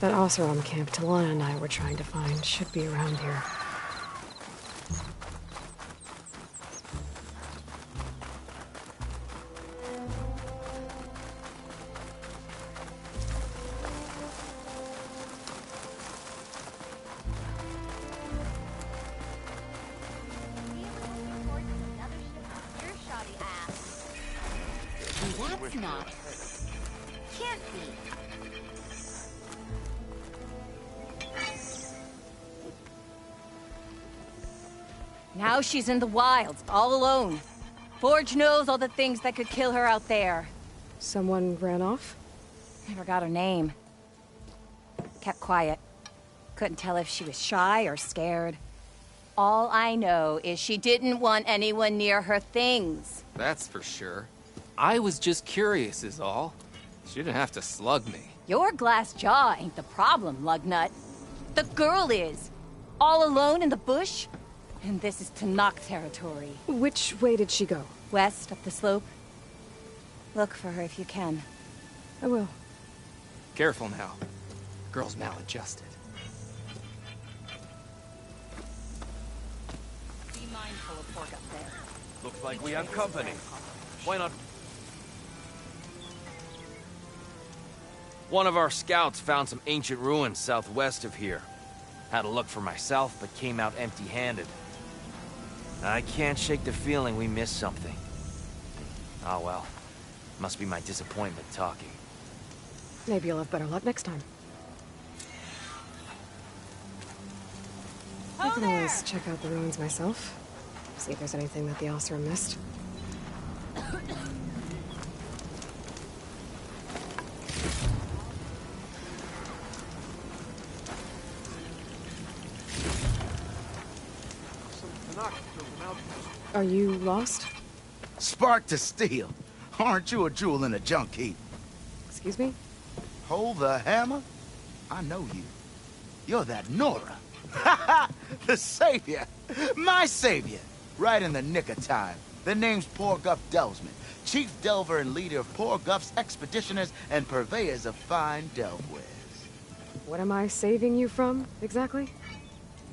That Oseram camp Talana and I were trying to find should be around here. That's not. Can't be. Now she's in the wilds, all alone. Forge knows all the things that could kill her out there. Someone ran off? Never got her name. Kept quiet. Couldn't tell if she was shy or scared. All I know is she didn't want anyone near her things. That's for sure. I was just curious is all. She didn't have to slug me. Your glass jaw ain't the problem, Lugnut. The girl is. All alone in the bush. And this is Tenakth territory. Which way did she go? West, up the slope. Look for her if you can. I will. Careful now. Girl's maladjusted. Be mindful of Porg up there. Looks like we have company. Why not? One of our scouts found some ancient ruins southwest of here. Had a look for myself, but came out empty-handed. I can't shake the feeling we missed something. Oh well. Must be my disappointment talking. Maybe you'll have better luck next time. I can always check out the ruins myself. See if there's anything that the Oseram missed. Are you lost? Spark to steel. Aren't you a jewel in a junk heap? Excuse me? Hold the hammer? I know you. You're that Nora. Ha ha! The savior! My savior! Right in the nick of time. The name's Porguff Delvesman, chief delver and leader of Porguff's expeditioners and purveyors of fine delve wares. What am I saving you from, exactly?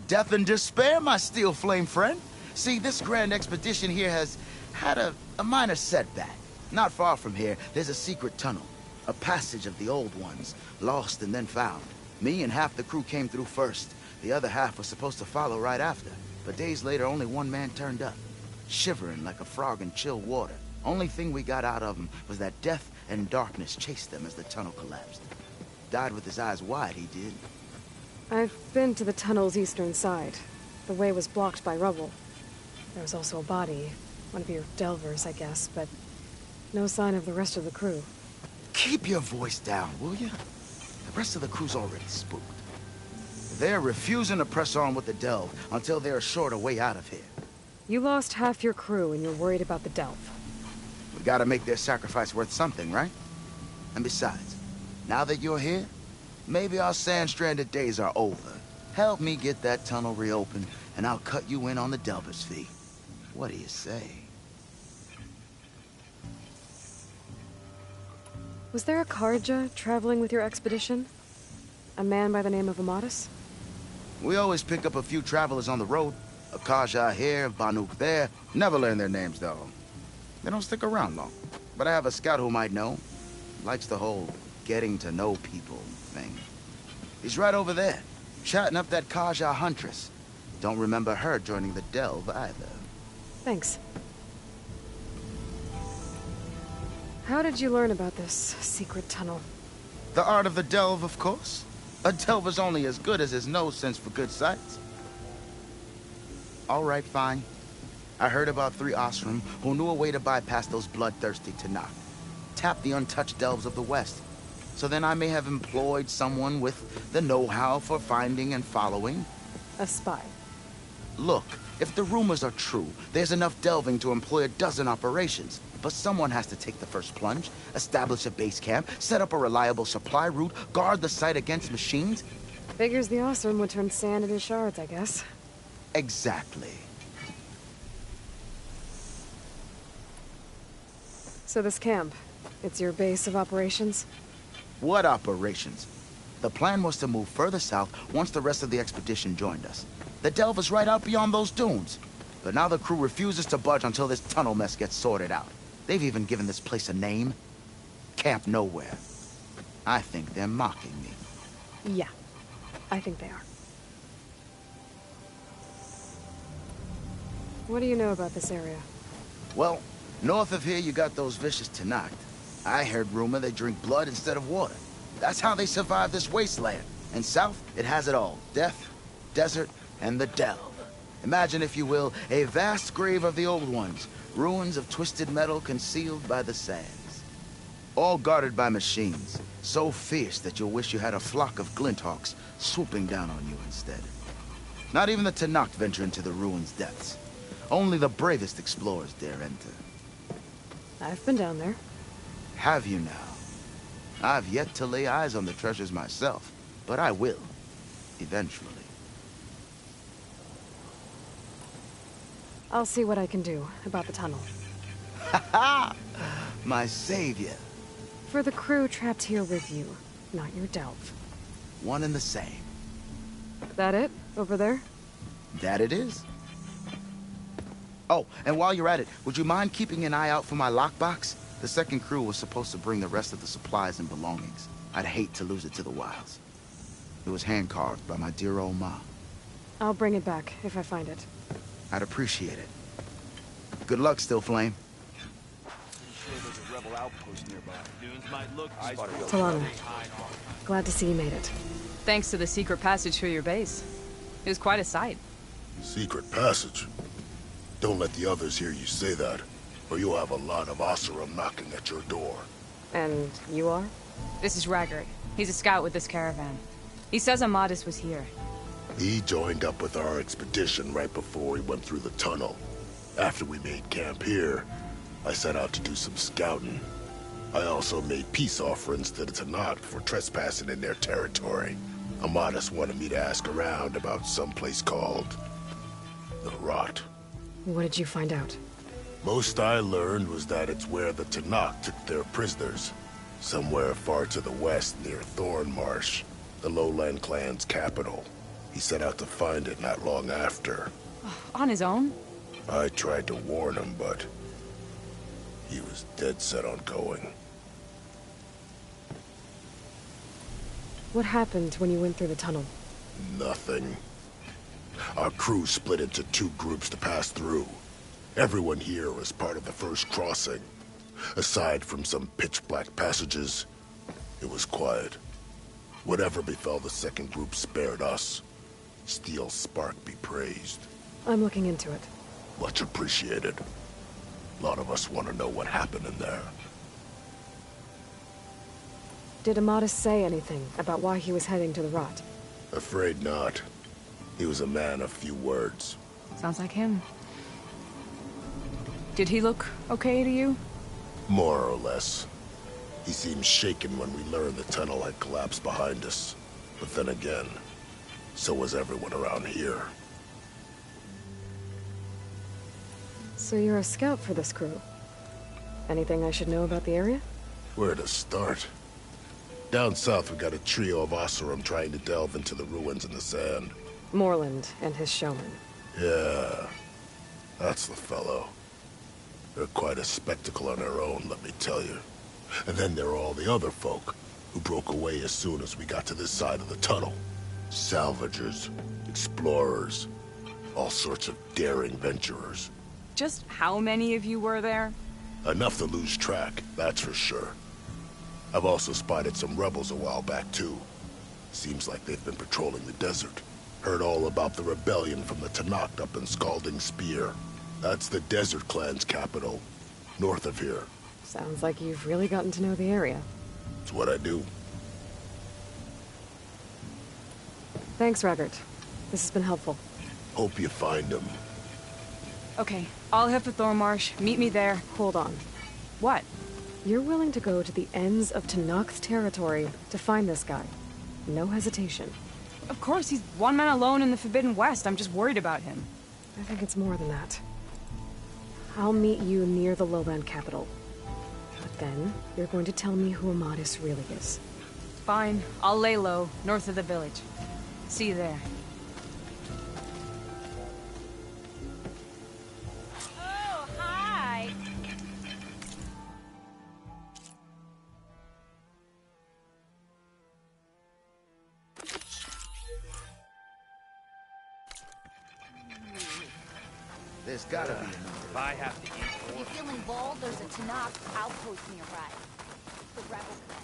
Death and despair, my steel flame friend. See, this grand expedition here has had a minor setback. Not far from here, there's a secret tunnel. A passage of the old ones, lost and then found. Me and half the crew came through first. The other half was supposed to follow right after. But days later, only one man turned up. Shivering like a frog in chill water. Only thing we got out of him was that death and darkness chased them as the tunnel collapsed. Died with his eyes wide, he did. I've been to the tunnel's eastern side. The way was blocked by rubble. There was also a body. One of your delvers, I guess, but no sign of the rest of the crew. Keep your voice down, will you? The rest of the crew's already spooked. They're refusing to press on with the delve until they're assured a way out of here. You lost half your crew and you're worried about the delve. We gotta make their sacrifice worth something, right? And besides, now that you're here, maybe our sand-stranded days are over. Help me get that tunnel reopened, and I'll cut you in on the delver's fee. What do you say? Was there a Carja traveling with your expedition? A man by the name of Amadis? We always pick up a few travelers on the road. A Carja here, Banuk there. Never learn their names, though. They don't stick around long. But I have a scout who might know. Likes the whole getting to know people thing. He's right over there, chatting up that Carja huntress. Don't remember her joining the delve either. Thanks. How did you learn about this secret tunnel? The art of the delve, of course. A delver's only as good as his nose sense for good sights. All right, fine. I heard about 3 Oseram who knew a way to bypass those bloodthirsty Tenakth. Tap the untouched delves of the West. So then I may have employed someone with the know-how for finding and following. A spy. Look, if the rumors are true, there's enough delving to employ a dozen operations. But someone has to take the first plunge, establish a base camp, set up a reliable supply route, guard the site against machines. Figures the Oseram would turn sand into shards, I guess. Exactly. So this camp, it's your base of operations? What operations? The plan was to move further south once the rest of the expedition joined us. The Delver's right out beyond those dunes. But now the crew refuses to budge until this tunnel mess gets sorted out. They've even given this place a name. Camp Nowhere. I think they're mocking me. Yeah, I think they are. What do you know about this area? Well, north of here you got those vicious Tenakth. I heard rumor they drink blood instead of water. That's how they survive this wasteland. And south, it has it all. Death, desert, and the Delve. Imagine, if you will, a vast grave of the old ones. Ruins of twisted metal concealed by the sands. All guarded by machines. So fierce that you'll wish you had a flock of glinthawks swooping down on you instead. Not even the Tenakth venture into the ruins' depths. Only the bravest explorers dare enter. I've been down there. Have you now? I've yet to lay eyes on the treasures myself, but I will. Eventually. I'll see what I can do about the tunnel. Ha ha! My savior. For the crew trapped here with you, not your Delve. One and the same. That it? Over there? That it is. Oh, and while you're at it, would you mind keeping an eye out for my lockbox? The second crew was supposed to bring the rest of the supplies and belongings. I'd hate to lose it to the wilds. It was hand-carved by my dear old ma. I'll bring it back if I find it. I'd appreciate it. Good luck, Still Flame. Talana, glad to see you made it. Thanks to the secret passage through your base. It was quite a sight. Secret passage? Don't let the others hear you say that, or you'll have a lot of Oseram knocking at your door. And you are? This is Raggart. He's a scout with this caravan. He says Amadis was here. He joined up with our expedition right before we went through the tunnel. After we made camp here, I set out to do some scouting. I also made peace offerings to the Tenakth for trespassing in their territory. Amadis wanted me to ask around about some place called the Rot. What did you find out? Most I learned was that it's where the Tenakth took their prisoners. Somewhere far to the west near Thornmarsh, the Lowland clan's capital. He set out to find it not long after. On his own? I tried to warn him, but he was dead set on going. What happened when you went through the tunnel? Nothing. Our crew split into two groups to pass through. Everyone here was part of the first crossing. Aside from some pitch-black passages, it was quiet. Whatever befell the second group spared us. Steel Spark be praised. I'm looking into it. Much appreciated. A lot of us want to know what happened in there. Did Amadis say anything about why he was heading to the Rot? Afraid not. He was a man of few words. Sounds like him. Did he look okay to you? More or less. He seemed shaken when we learned the tunnel had collapsed behind us. But then again, so was everyone around here. So you're a scout for this crew. Anything I should know about the area? Where to start? Down south we got a trio of Oseram trying to delve into the ruins in the sand. Moreland and his showman. Yeah, that's the fellow. They're quite a spectacle on their own, let me tell you. And then there are all the other folk, who broke away as soon as we got to this side of the tunnel. Salvagers, explorers, all sorts of daring venturers. Just how many of you were there? Enough to lose track, that's for sure. I've also spotted some rebels a while back, too. Seems like they've been patrolling the desert. Heard all about the rebellion from the Tenakth up in Scalding Spear. That's the Desert Clan's capital, north of here. Sounds like you've really gotten to know the area. It's what I do. Thanks, Raggart. This has been helpful. Hope you find him. Okay, I'll head for Thornmarsh. Meet me there. Hold on. What? You're willing to go to the ends of Tenakth territory to find this guy. No hesitation. Of course, he's one man alone in the Forbidden West. I'm just worried about him. I think it's more than that. I'll meet you near the Lowland capital. But then, you're going to tell me who Amadis really is. Fine, I'll lay low, north of the village. See you there. Oh, hi! There's gotta be another. If I have to eat If you're feeling bold, there's a Tanakh outpost nearby. The rebel command.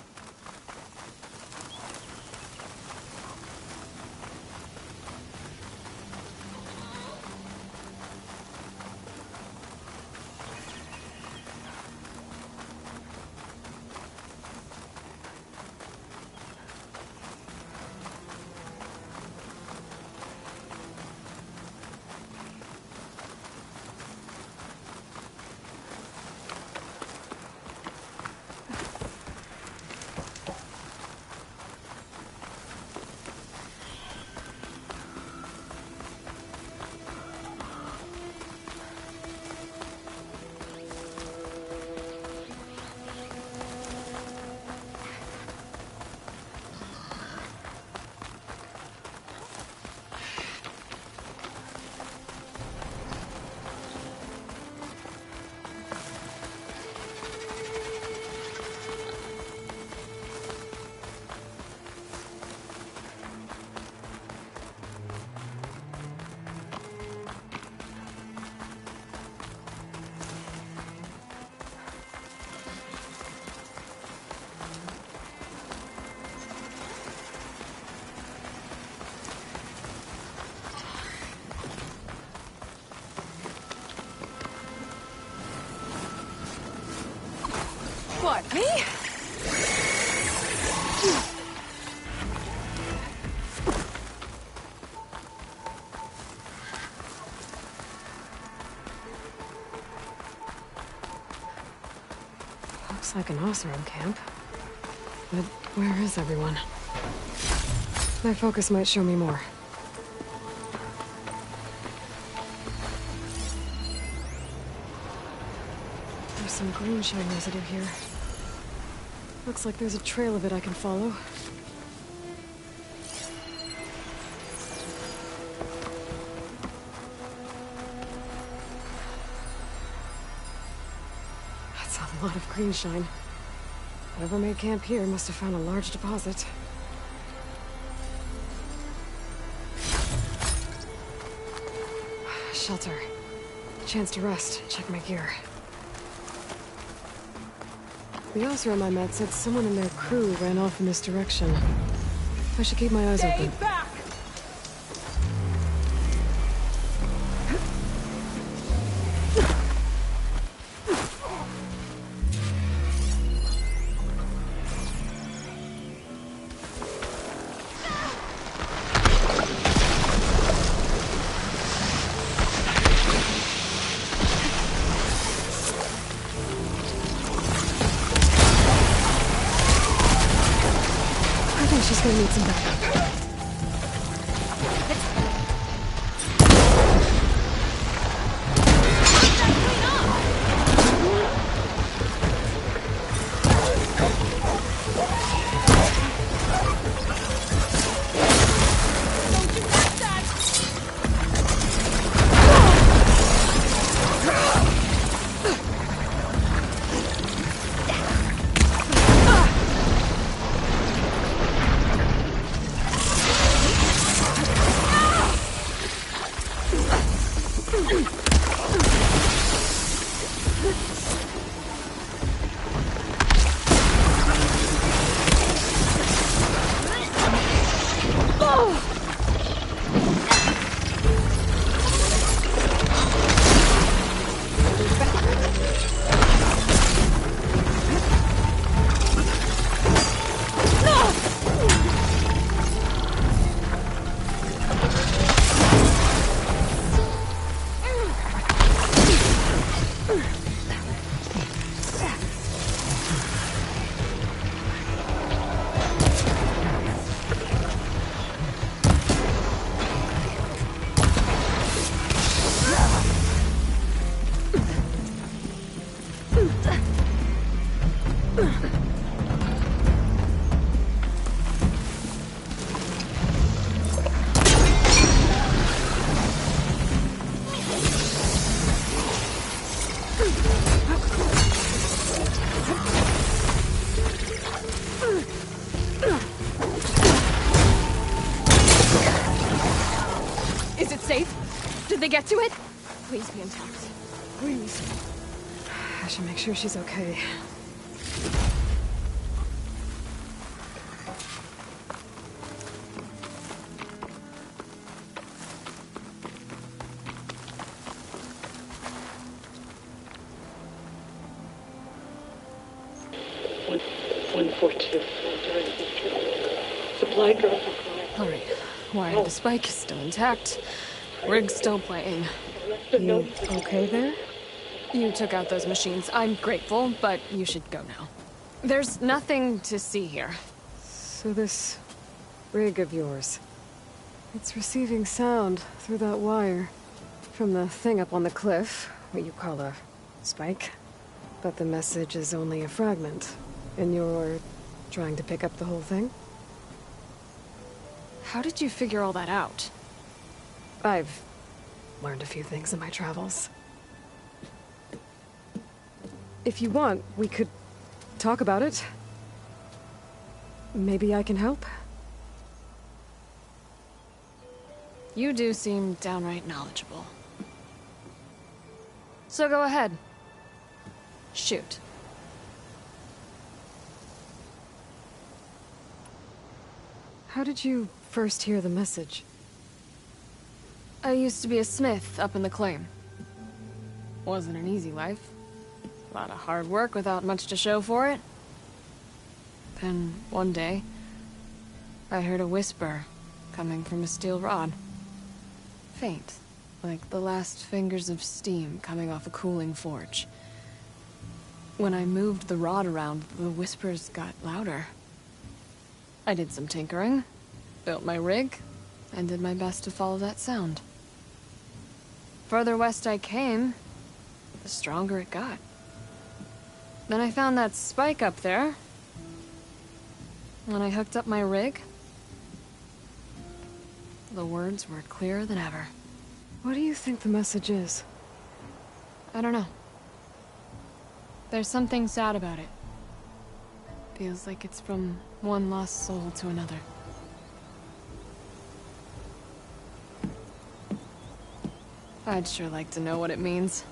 What, me? Looks like an Oseram camp. But where is everyone? My focus might show me more. There's some green shine residue here. Looks like there's a trail of it I can follow. That's a lot of green shine. Whoever made camp here must have found a large deposit. Shelter. Chance to rest, check my gear. The Oseram I met said someone in their crew ran off in this direction. I should keep my eyes open. Back! She's gonna need some backup. Is it safe? Did they get to it? Please be intact. Please. I should make sure she's okay. Supply drop. Alright. Wire the spike is still intact. Rig's still playing. You okay there? You took out those machines. I'm grateful, but you should go now. There's nothing to see here. So this rig of yours, it's receiving sound through that wire from the thing up on the cliff, what you call a spike. But the message is only a fragment, and you're trying to pick up the whole thing? How did you figure all that out? I've learned a few things in my travels. If you want, we could talk about it. Maybe I can help? You do seem downright knowledgeable. So go ahead. Shoot. How did you first hear the message? I used to be a smith up in the claim. Wasn't an easy life. A lot of hard work without much to show for it. Then, one day, I heard a whisper coming from a steel rod. Faint, like the last fingers of steam coming off a cooling forge. When I moved the rod around, the whispers got louder. I did some tinkering, built my rig, and did my best to follow that sound. Further west I came, the stronger it got. Then I found that spike up there. When I hooked up my rig, the words were clearer than ever. What do you think the message is? I don't know. There's something sad about it. Feels like it's from one lost soul to another. I'd sure like to know what it means.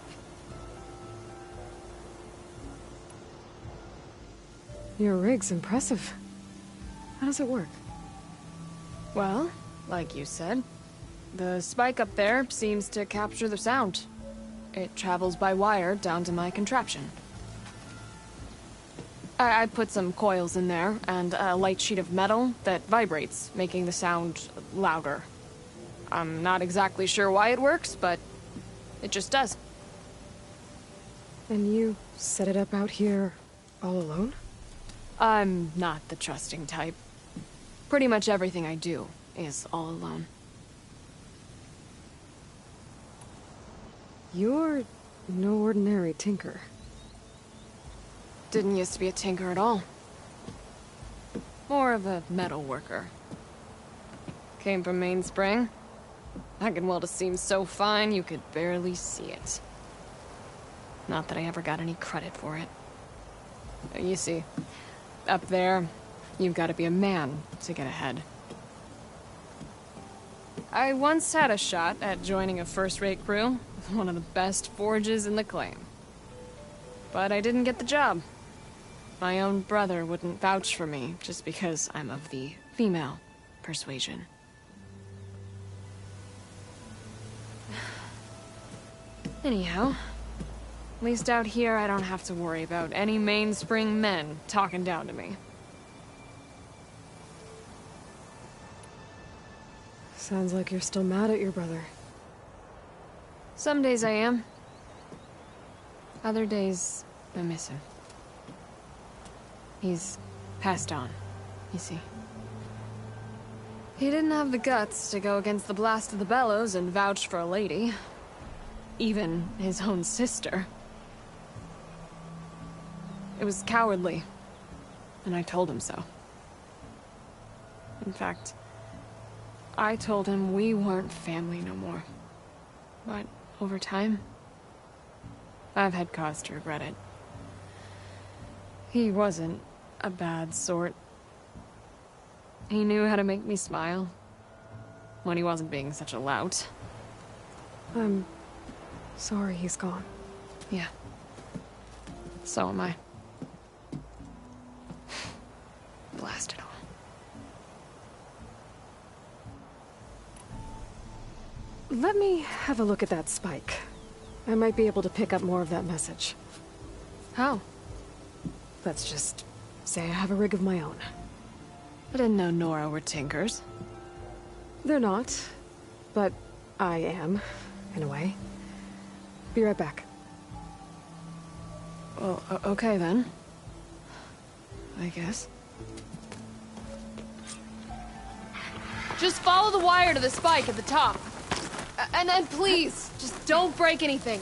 Your rig's impressive. How does it work? Well, like you said, the spike up there seems to capture the sound. It travels by wire down to my contraption. I put some coils in there, and a light sheet of metal that vibrates, making the sound louder. I'm not exactly sure why it works, but it just does. And you set it up out here all alone? I'm not the trusting type. Pretty much everything I do is all alone. You're no ordinary tinker. Didn't used to be a tinker at all. More of a metal worker. Came from Mainspring. I can weld a seam so fine you could barely see it. Not that I ever got any credit for it. You see, up there, you've got to be a man to get ahead. I once had a shot at joining a first-rate crew with one of the best forges in the claim. But I didn't get the job. My own brother wouldn't vouch for me just because I'm of the female persuasion. Anyhow, at least out here I don't have to worry about any Mainspring men talking down to me. Sounds like you're still mad at your brother. Some days I am. Other days, I miss him. He's passed on, you see. He didn't have the guts to go against the blast of the bellows and vouch for a lady. Even his own sister. It was cowardly, and I told him so. In fact, I told him we weren't family no more. But over time, I've had cause to regret it. He wasn't a bad sort. He knew how to make me smile. when he wasn't being such a lout. I'm sorry he's gone. Yeah. So am I. Blast it all. Let me have a look at that spike. I might be able to pick up more of that message. How? Let's just say I have a rig of my own. I didn't know Nora were tinkers. They're not, but I am, in a way. Be right back. Well, okay then. I guess. Just follow the wire to the spike at the top. And then please, just don't break anything.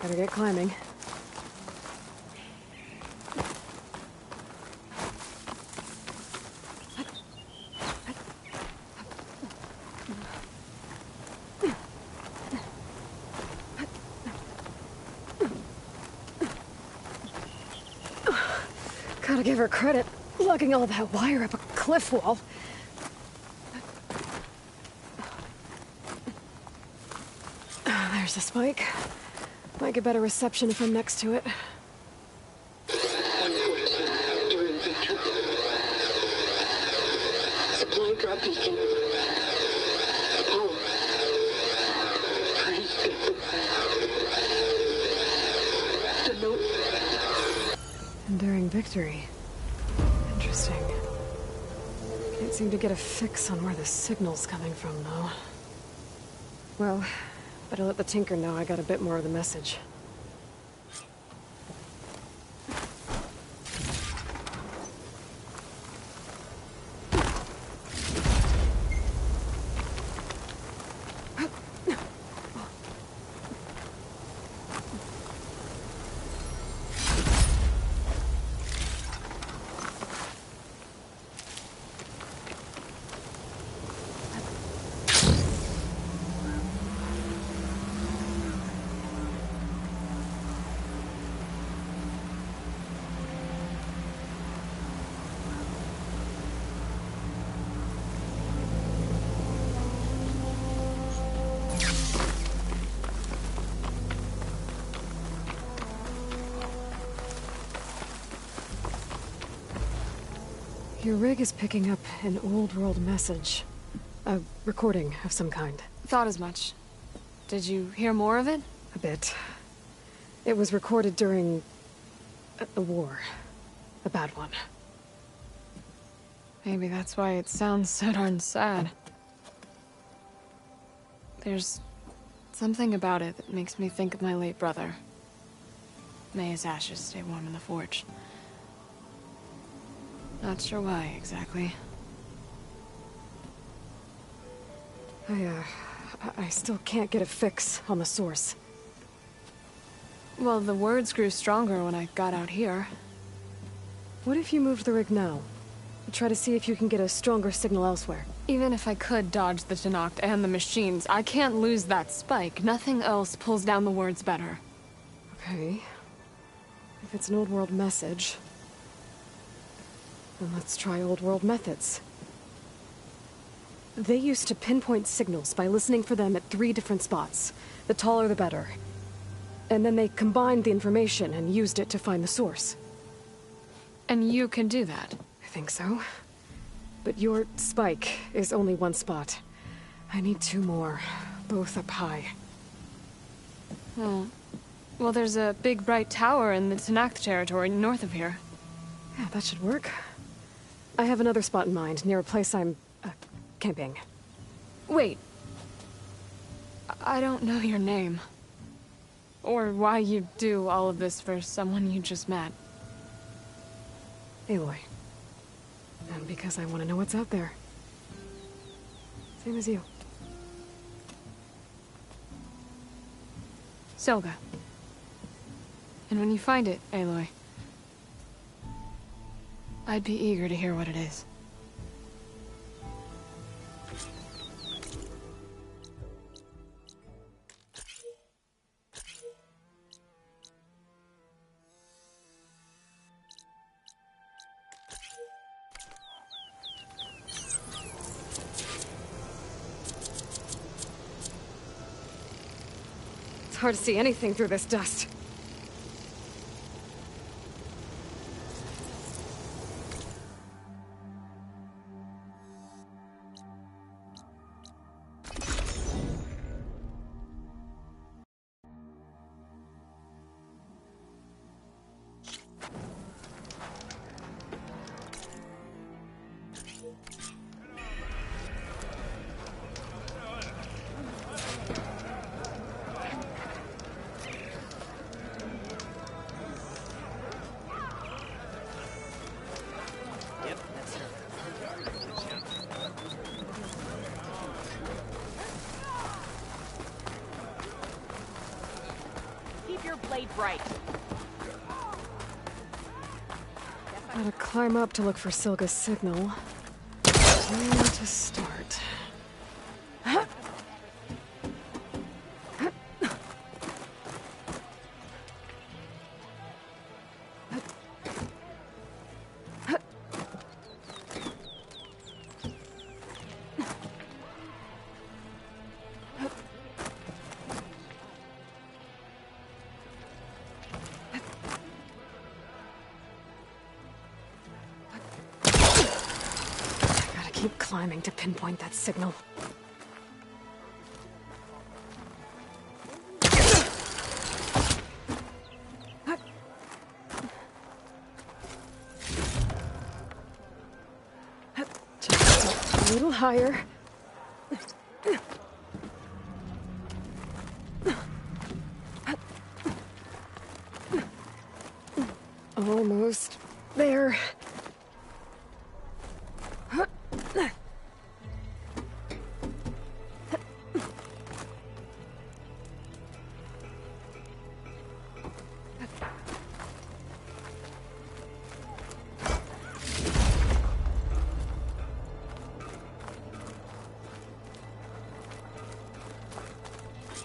Better get climbing. Gotta give her credit, lugging all that wire up a cliff wall. There's the spike. Might get better reception if I'm next to it. 114, during Victor. Supply drop beacon. Power. Please get the note. Enduring victory. Interesting. Can't seem to get a fix on where the signal's coming from, though. Well, better let the Tinker know I got a bit more of the message. Your rig is picking up an old world message. A recording of some kind. Thought as much. Did you hear more of it? A bit. It was recorded during a war. A bad one. Maybe that's why it sounds so darn sad. There's something about it that makes me think of my late brother. May his ashes stay warm in the forge. Not sure why, exactly. I still can't get a fix on the source. Well, the words grew stronger when I got out here. What if you moved the rig now? Try to see if you can get a stronger signal elsewhere. Even if I could dodge the Tenakth and the machines, I can't lose that spike. Nothing else pulls down the words better. Okay. If it's an old world message, then let's try old world methods. They used to pinpoint signals by listening for them at 3 different spots. The taller the better. And then they combined the information and used it to find the source. And you can do that? I think so. But your spike is only 1 spot. I need 2 more, both up high. Oh. Well, there's a big bright tower in the Tenakth territory north of here. Yeah, that should work. I have another spot in mind, near a place I'm, camping. Wait. I don't know your name. Or why you do all of this for someone you just met. Aloy. And because I want to know what's out there. Same as you. Silga. And when you find it, Aloy, I'd be eager to hear what it is. It's hard to see anything through this dust. Keep your blade bright. Gotta climb up to look for Silga's signal. Where to start? Keep climbing to pinpoint that signal. Just a little higher. Almost there.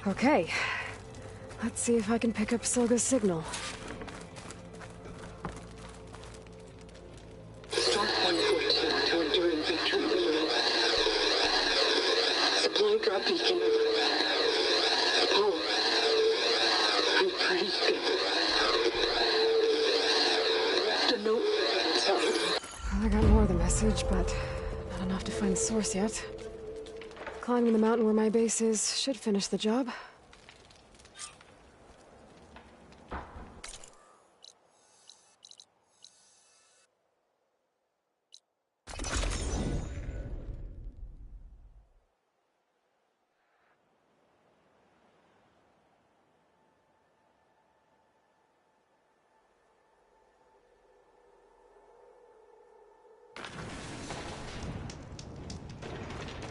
Okay. Let's see if I can pick up Silga's signal. Start 114 to enduring victory. Supply drop beacon. Apollo. I'm pretty good. The note. Sorry. Well, I got more of the message, but not enough to find the source yet. Climbing the mountain where my base is should finish the job.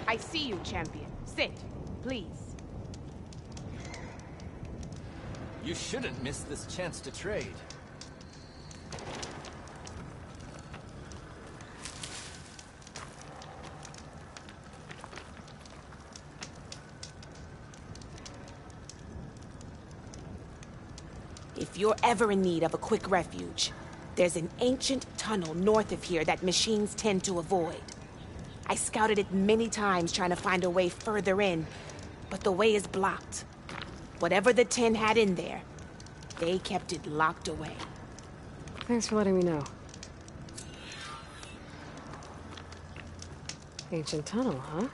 I see you, champion. Sit, please. You shouldn't miss this chance to trade. If you're ever in need of a quick refuge, there's an ancient tunnel north of here that machines tend to avoid. I scouted it many times trying to find a way further in, but the way is blocked. Whatever the Ten had in there, they kept it locked away. Thanks for letting me know. Ancient tunnel, huh?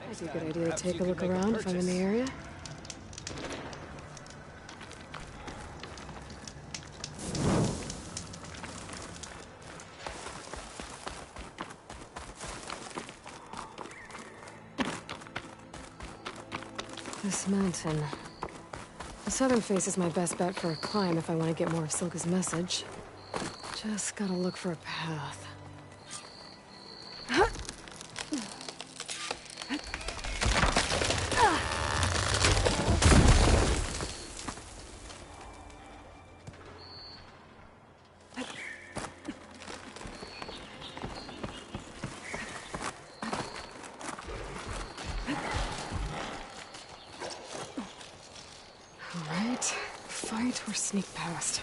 Might be a good idea to take a look around if I'm in the area. This mountain. The southern face is my best bet for a climb if I want to get more of Silga's message. Just gotta look for a path. Alright, fight or sneak past.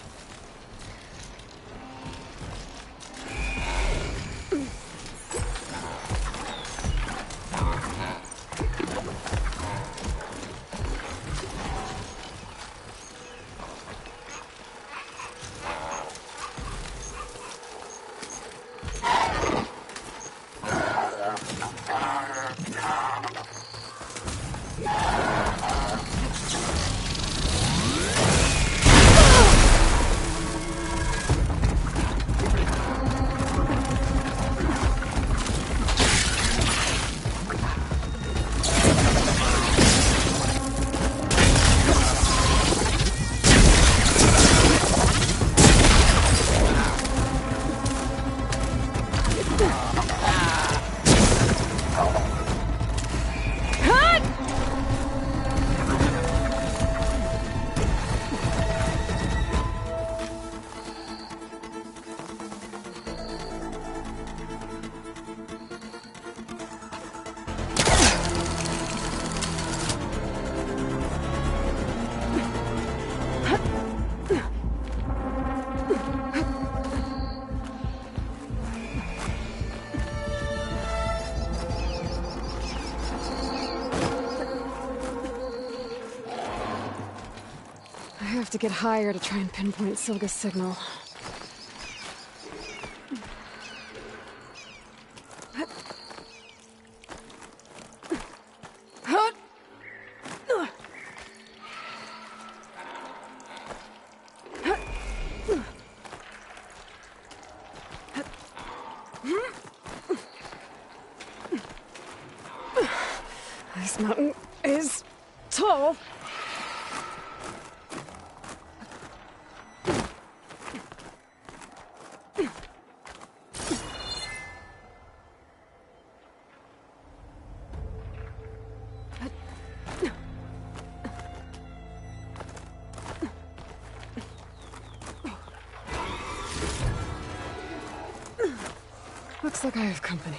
I have to get higher to try and pinpoint Silga's signal. This mountain is tall. Looks like I have company.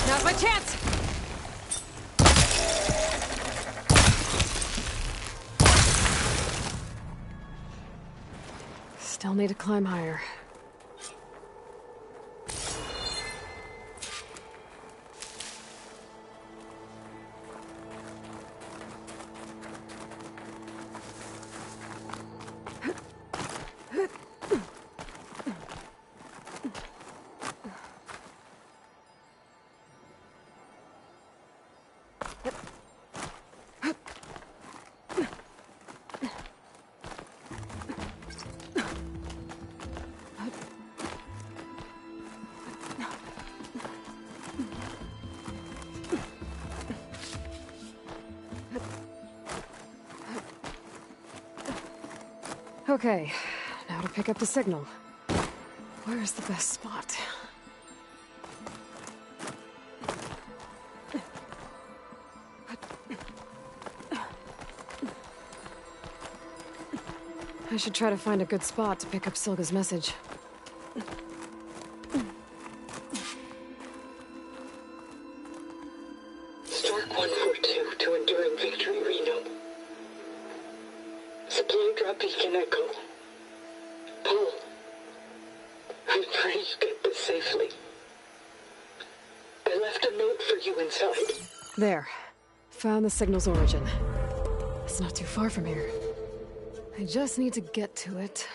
Now's my chance! Still need to climb higher. Okay, now to pick up the signal. Where's the best spot? I should try to find a good spot to pick up Silga's message. Stark 142 to Enduring Victory, Reno. Supply drop beacon Echo. Paul, I pray you get this safely. I left a note for you inside. There. Found the signal's origin. It's not too far from here. I just need to get to it.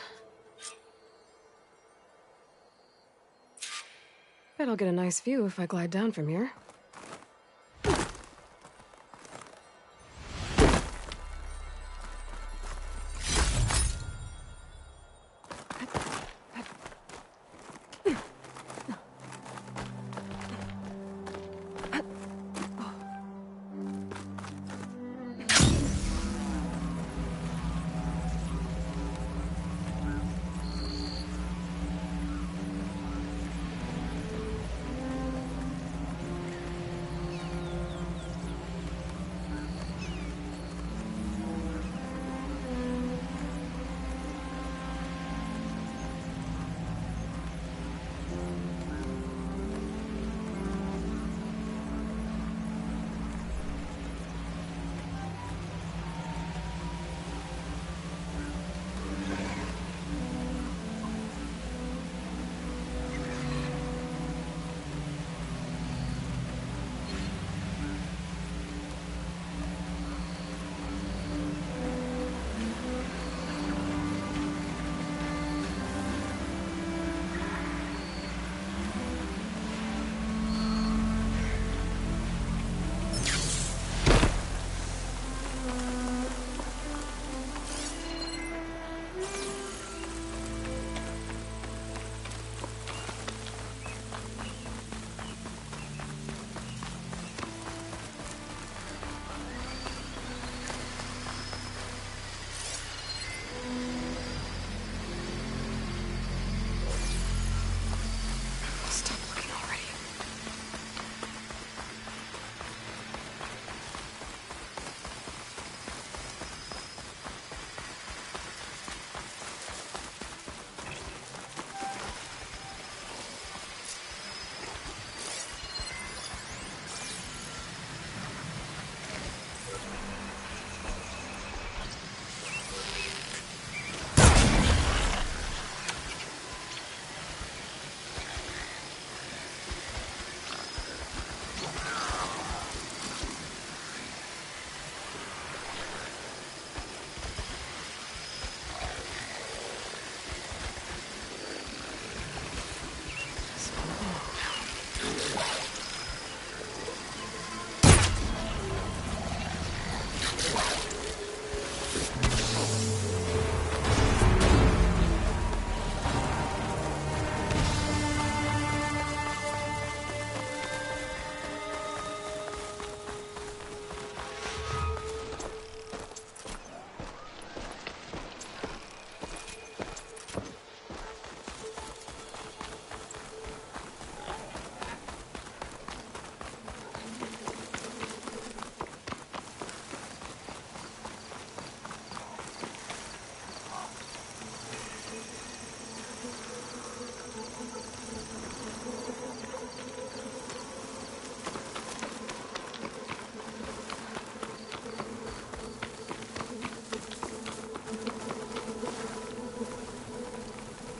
Bet I'll get a nice view if I glide down from here.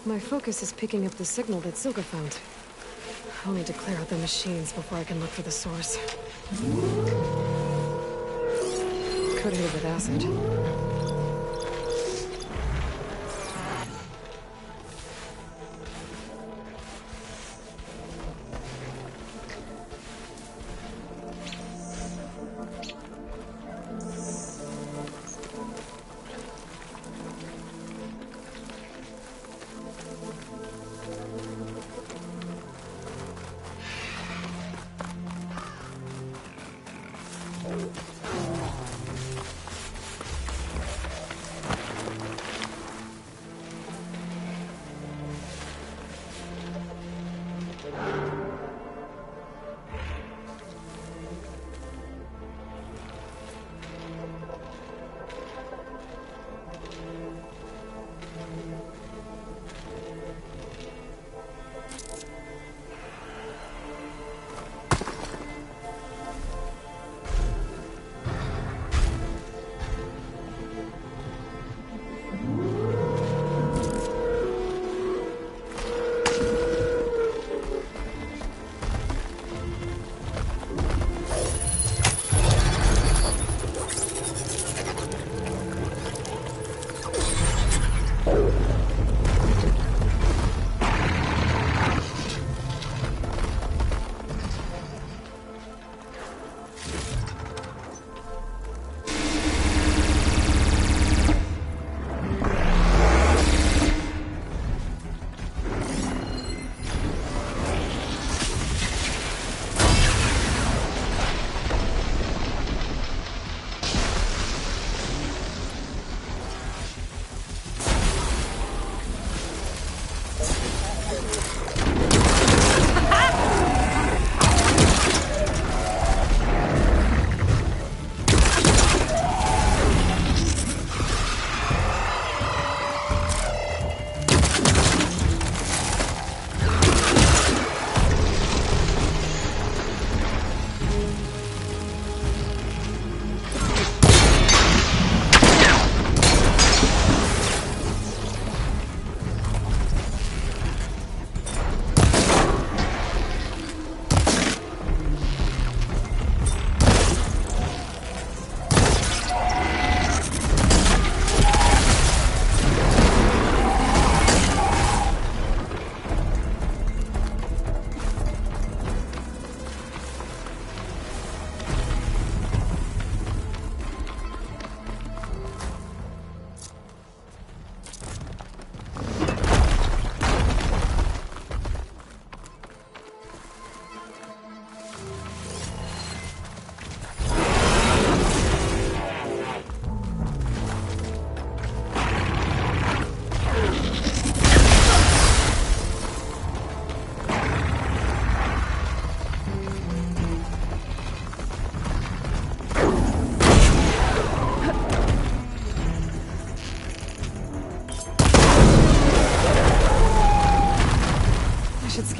My focus is picking up the signal that Silga found. I'll need to clear out the machines before I can look for the source. Coated it with acid.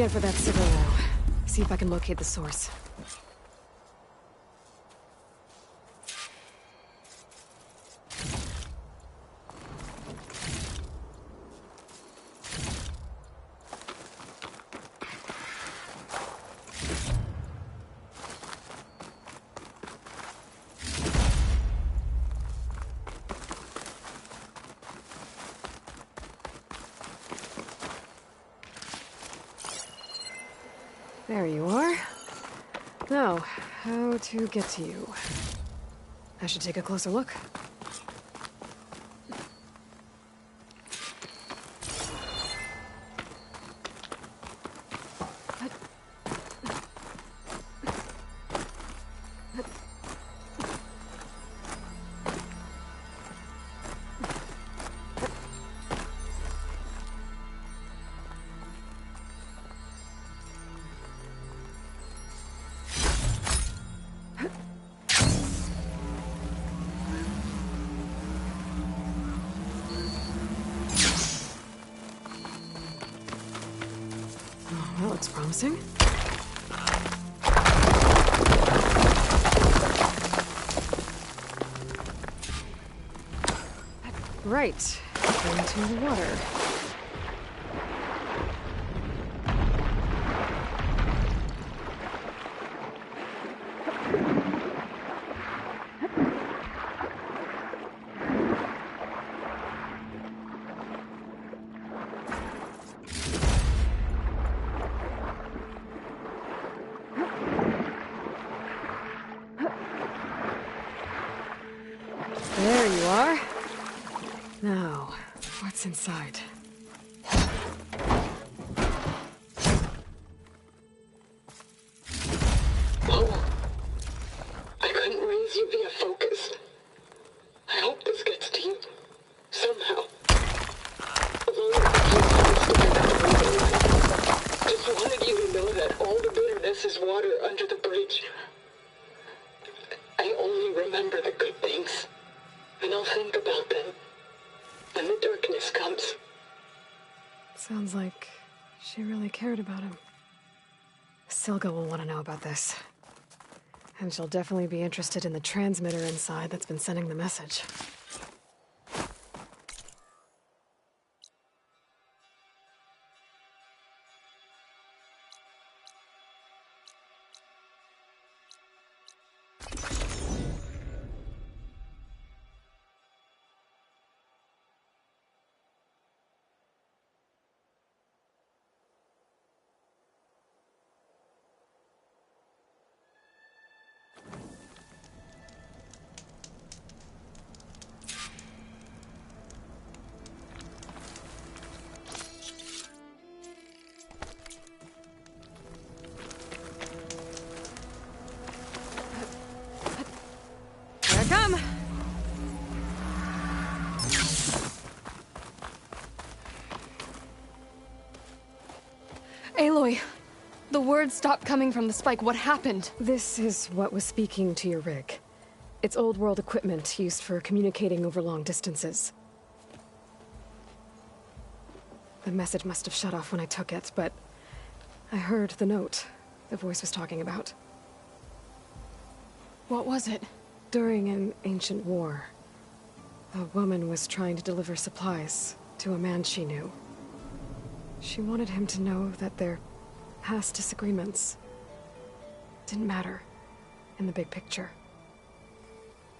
scan for that signal now. See if I can locate the source. There you are. Now, how to get to you? I should take a closer look. That looks promising. Right, into the water. There you are. Now, what's inside? Oh, I couldn't raise you via focus. I hope this gets to you. Somehow. As long as I keep things together the way they like. Just wanted you to know that all the bitterness is water under the bridge. I only remember the good things. And I'll think about them when the darkness comes. Sounds like she really cared about him. Silga will want to know about this. And she'll definitely be interested in the transmitter inside that's been sending the message. Come. Aloy, the words stopped coming from the spike. What happened? This is what was speaking to your rig. It's old world equipment used for communicating over long distances. The message must have shut off when I took it, but I heard the note the voice was talking about. What was it? During an ancient war, a woman was trying to deliver supplies to a man she knew. She wanted him to know that their past disagreements didn't matter in the big picture.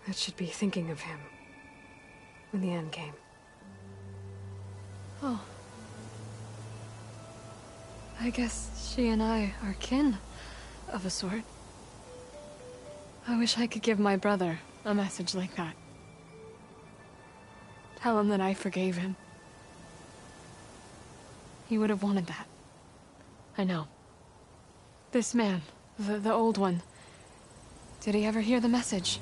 That she'd be thinking of him when the end came. Oh. I guess she and I are kin, of a sort. I wish I could give my brother a message like that. Tell him that I forgave him. He would have wanted that. I know. This man, the old one, did he ever hear the message?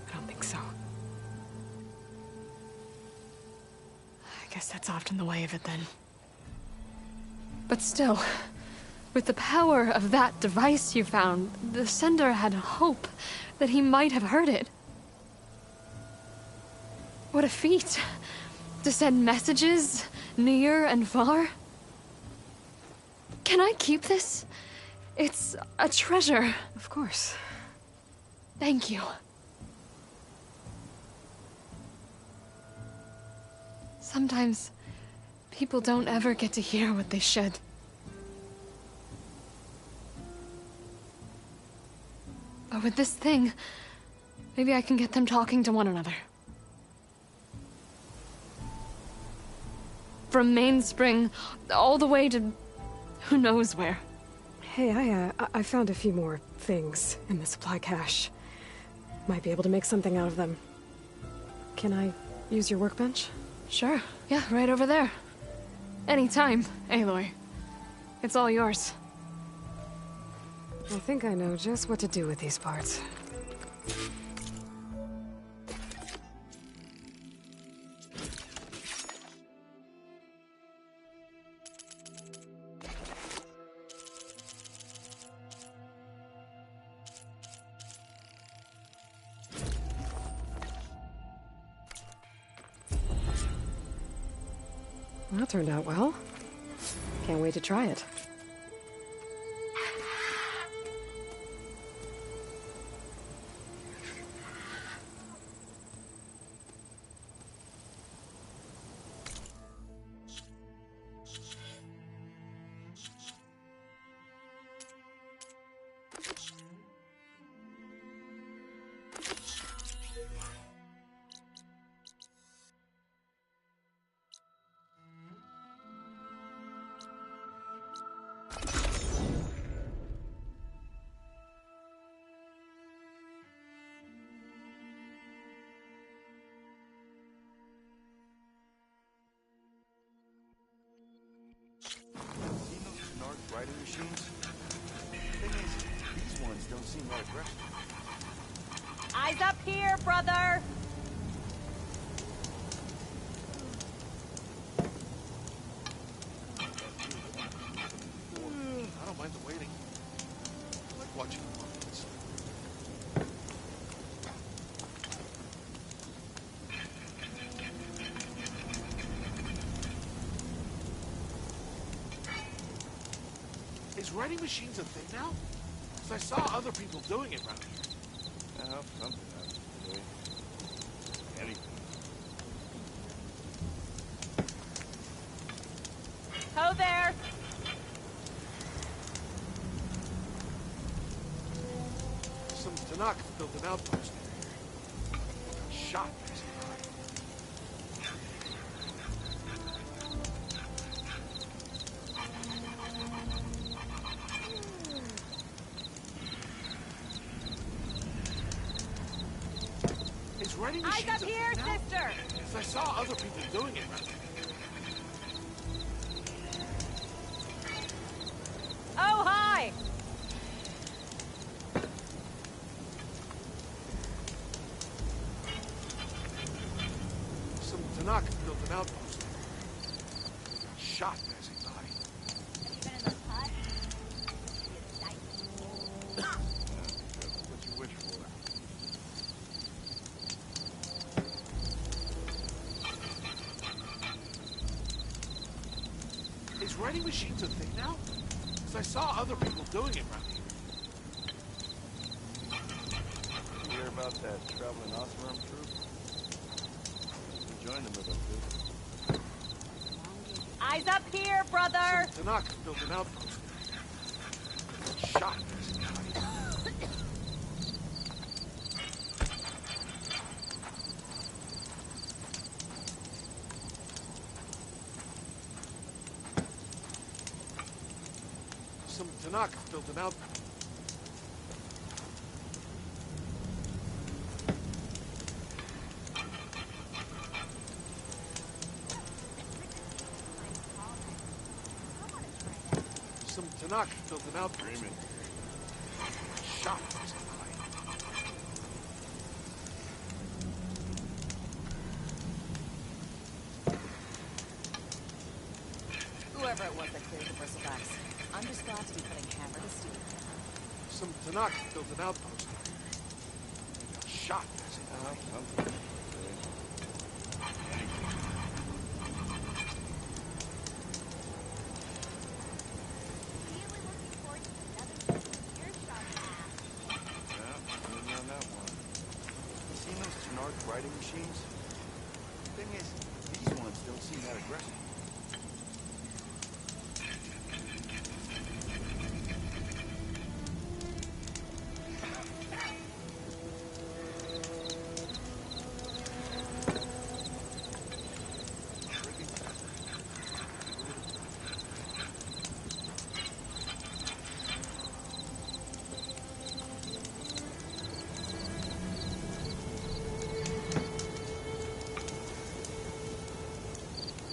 I don't think so. I guess that's often the way of it then. But still, with the power of that device you found, the sender had hope that he might have heard it. What a feat! To send messages near and far. Can I keep this? It's a treasure. Of course. Thank you. Sometimes people don't ever get to hear what they should. But with this thing, maybe I can get them talking to one another. From Mainspring all the way to who knows where. Hey, I found a few more things in the supply cache. Might be able to make something out of them. Can I use your workbench? Sure. Yeah, right over there. Anytime, Aloy. It's all yours. I think I know just what to do with these parts. That turned out well. Can't wait to try it. Writing machines? Thing is, these ones don't seem that aggressive. Eyes up here, brother! I don't mind the waiting. I like watching the movements. Is writing machines a thing now? 'Cause I saw other people doing it around here. Well, something has to do. Anything. Ho there! Some Tanakh built an outpost near here. Got shot by some guy. Is writing Eyes machines up a here, thing now? sister! 'Cause I saw other people doing it around here. Oh, hi! Some Tanakh built an outpost near here. Got shot by some guy. Have you been in the hut? What you wish for. Is writing machines a thing now? Because I saw other people doing it around here. You hear about that traveling Oseram troop? We joined them with them, too. Eyes up here, brother! Some Tanakh built an outpost near here. Got shot by some guy. Some Tanakh built an outpost. Some Tanakh built an outpost. Dreaming. Shot by some guy. Whoever it was that cleared the bristlebucks. I'm just glad to be putting hammer to steel. Some Tanakh built an outpost. They got shot by some guy. Something. Anything. Tenarch riding machines? Thing is, these ones don't seem that aggressive.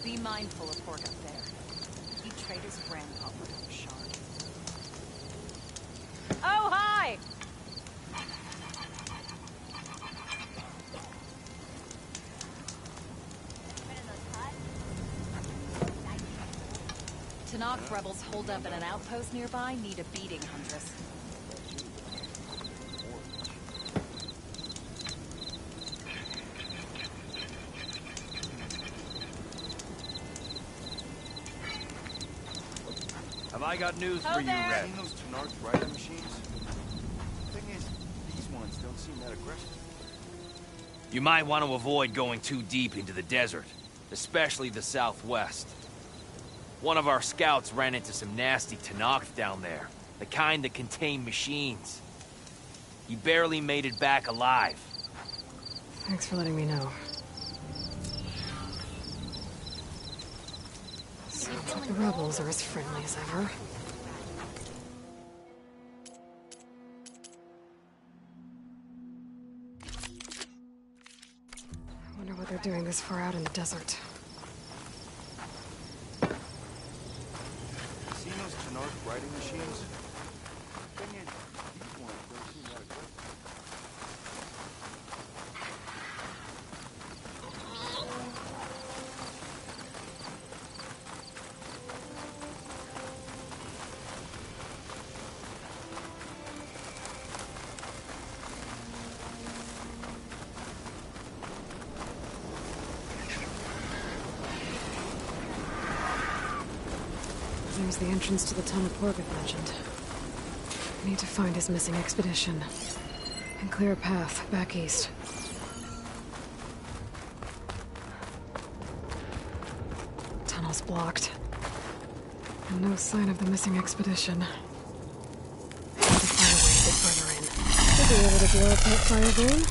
Be mindful of Pork up there. He traded his grandpa for a shard. Oh, hi! Tanakh rebels holed up at an outpost nearby need a beating, Huntress. Have I got news for you, Red? Seen those Tenarch riding machines? Thing is, these ones don't seem that aggressive. You might want to avoid going too deep into the desert, especially the southwest. One of our scouts ran into some nasty Tenakth down there, the kind that contain machines. He barely made it back alive. Thanks for letting me know. Sounds like the rebels are as friendly as ever. I wonder what they're doing this far out in the desert. Seen those Tenarch riding machines? Thing is, these ones don't seem that aggressive. There's the entrance to the tunnel Porgath mentioned. I need to find his missing expedition and clear a path back east. Tunnel's blocked. And no sign of the missing expedition. I need to find a way to get further in. Should be able to blow up that fire burn.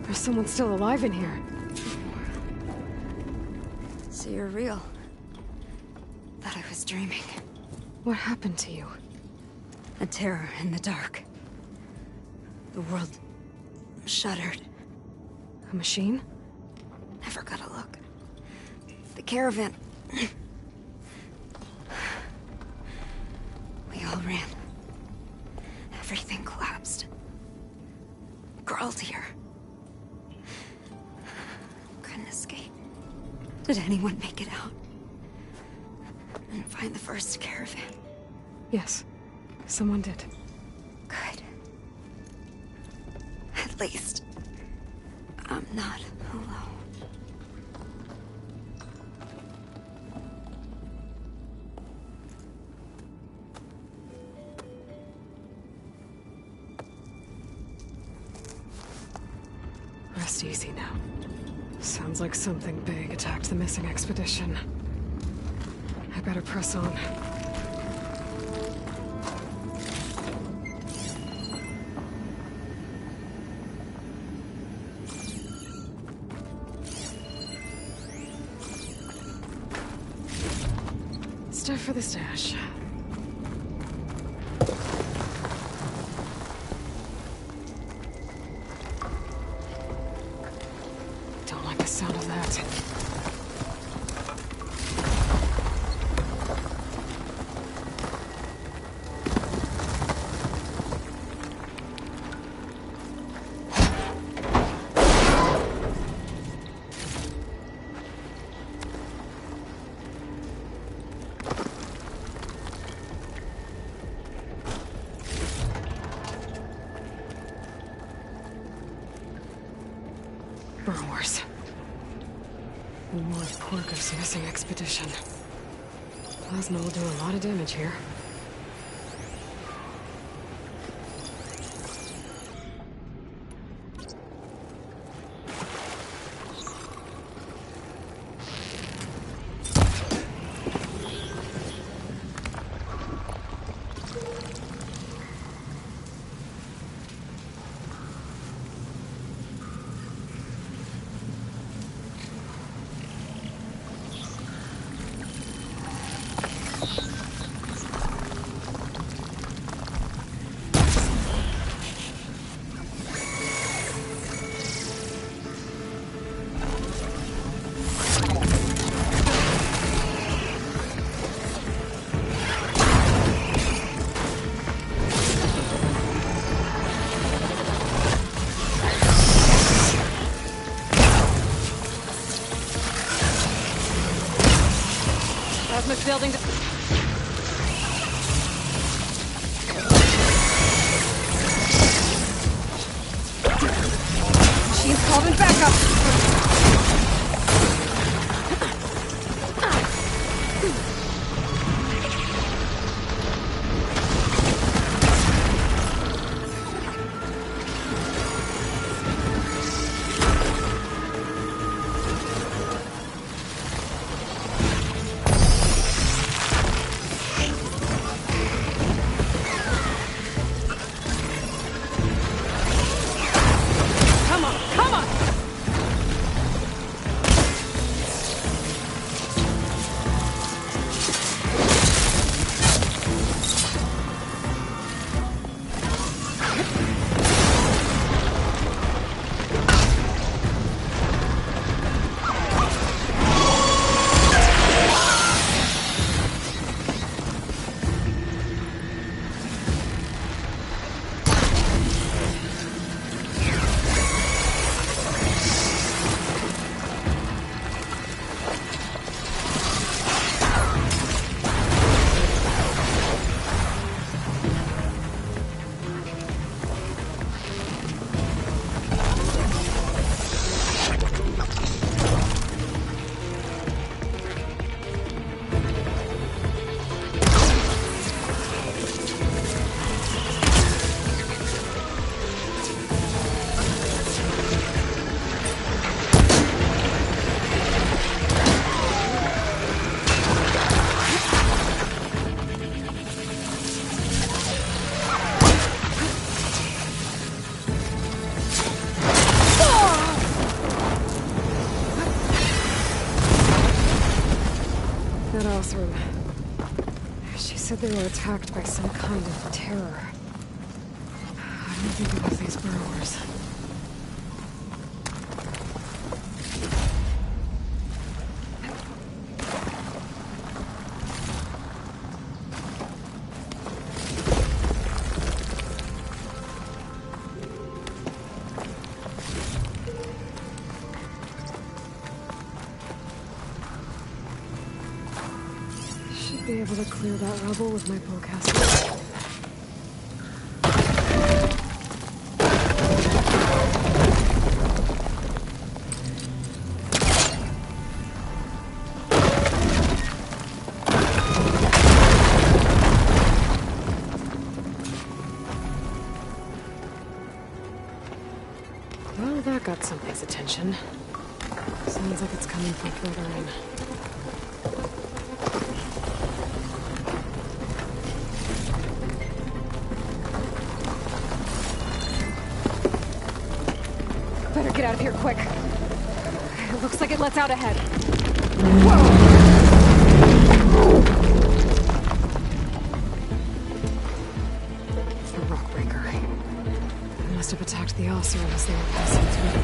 There's someone still alive in here. So you're real. Thought I was dreaming. What happened to you? A terror in the dark. The world shuddered. A machine? Never got a look. The caravan. We all ran. Everything collapsed. Crawled here. Couldn't escape. Did anyone make it out? And find the first caravan? Yes, someone did. Good. At least, I'm not alone. Rest easy now. Sounds like something big attacked the missing expedition. I better press on. Stuff for the stash. Don't like the sound of that. Burrows. More of Porker's missing expedition. Plasma will do a lot of damage here. Cosmic building. She's called in backup. That Othram. She said they were attacked by some kind of terror. I don't think about these burrowers. Be able to clear that rubble with my bowcaster. Well, that got something's attention. Sounds like it's coming from further in. Better get out of here quick. It looks like it lets out ahead. Whoa! The Rockbreaker. It must have attacked the Oseram as they were passing through.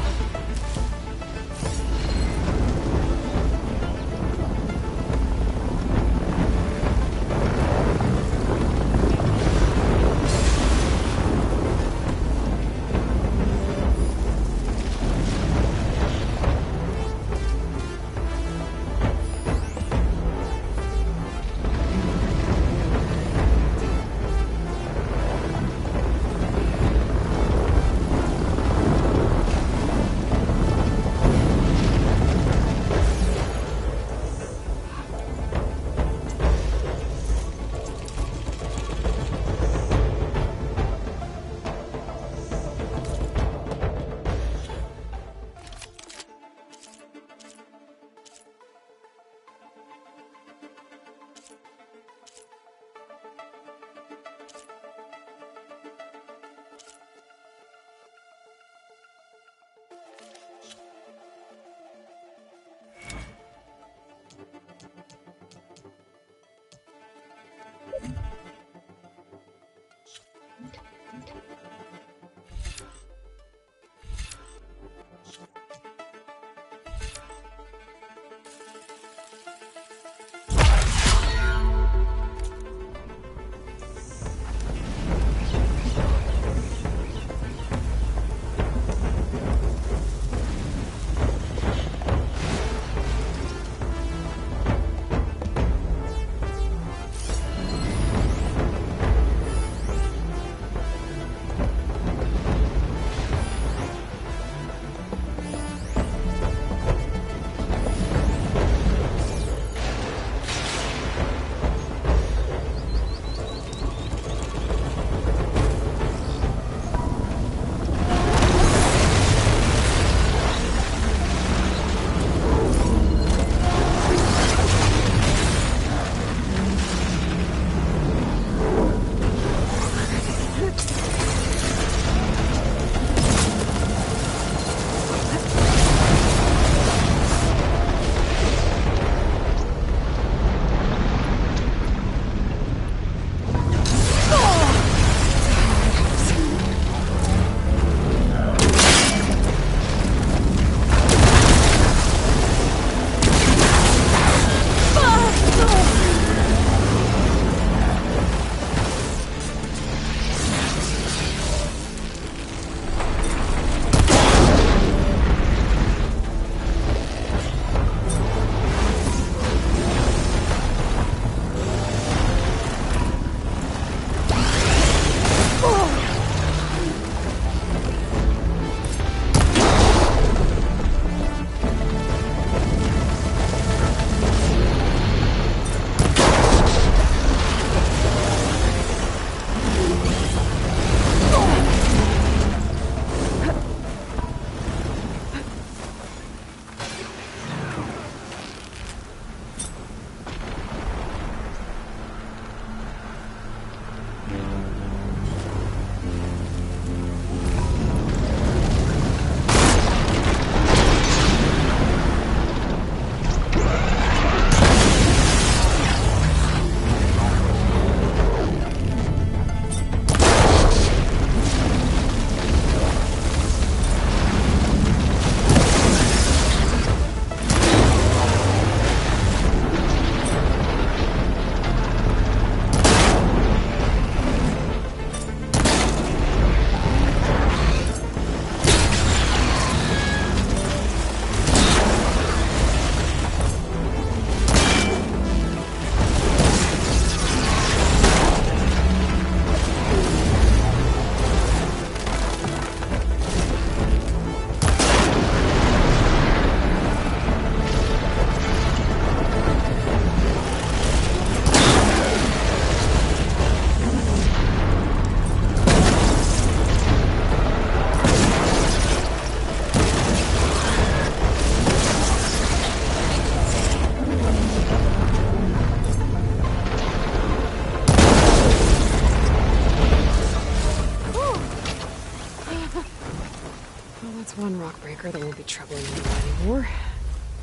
lockbreaker that won't be troubling anyone anymore.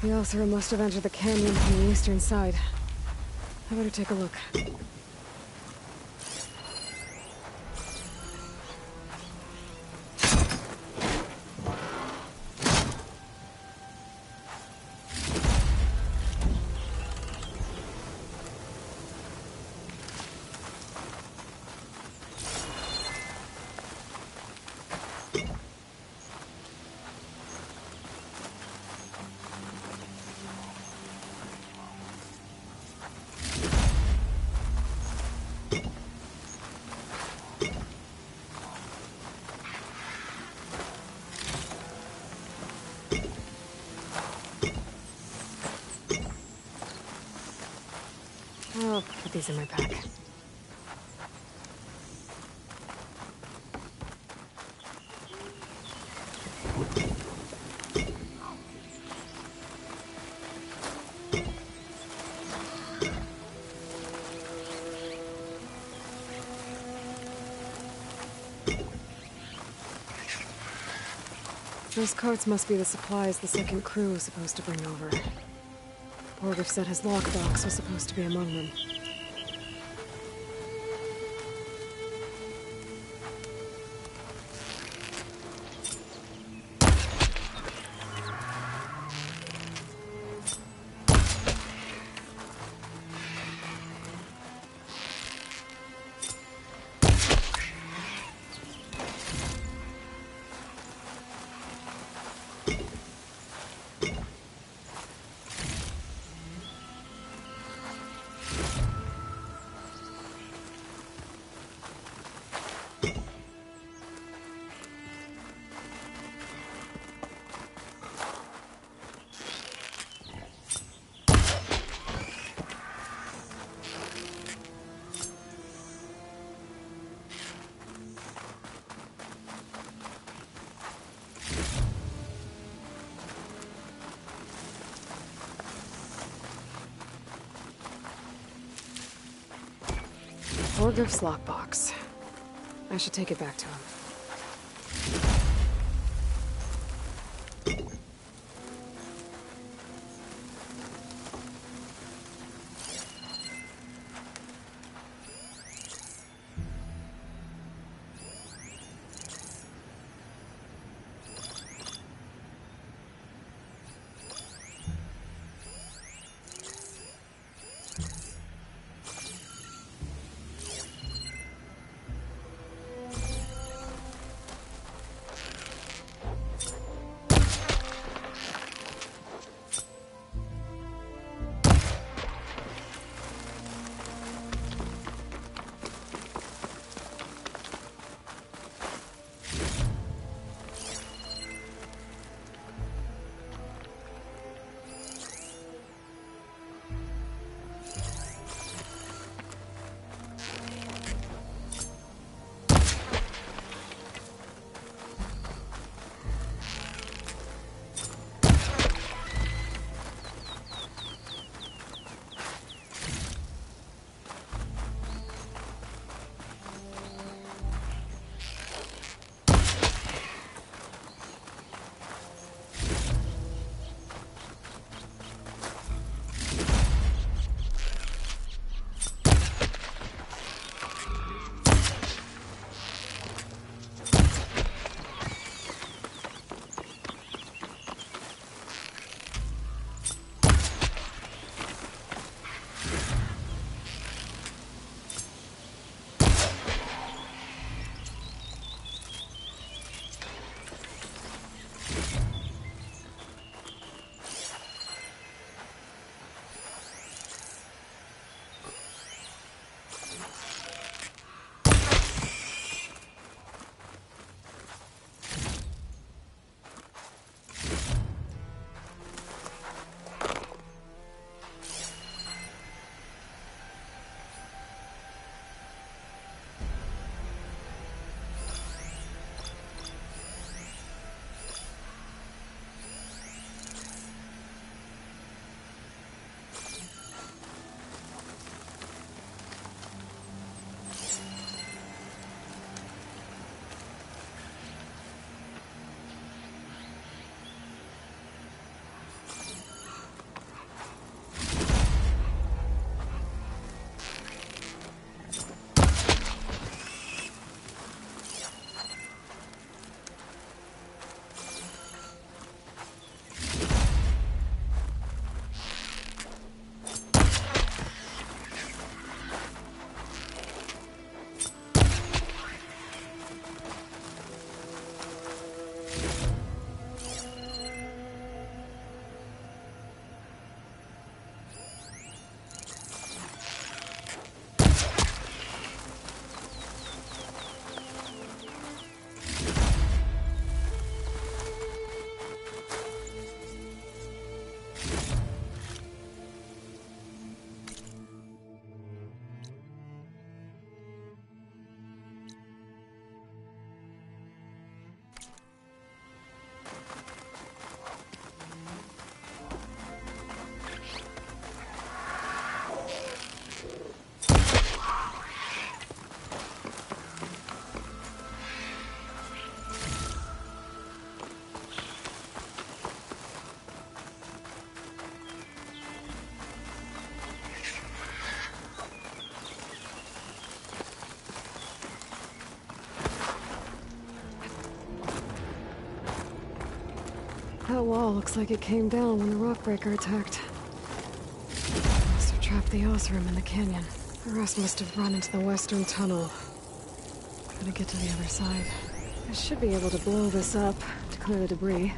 The Oseram must have entered the canyon from the eastern side. I better take a look. I'll put these in my pack. Those carts must be the supplies the second crew was supposed to bring over. Borgif said his lockbox was supposed to be among them. Borgif's lockbox. I should take it back to him. That wall looks like it came down when the Rockbreaker attacked. Must have trapped the Osram in the canyon. The rest must have run into the western tunnel. Gotta get to the other side. I should be able to blow this up to clear the debris.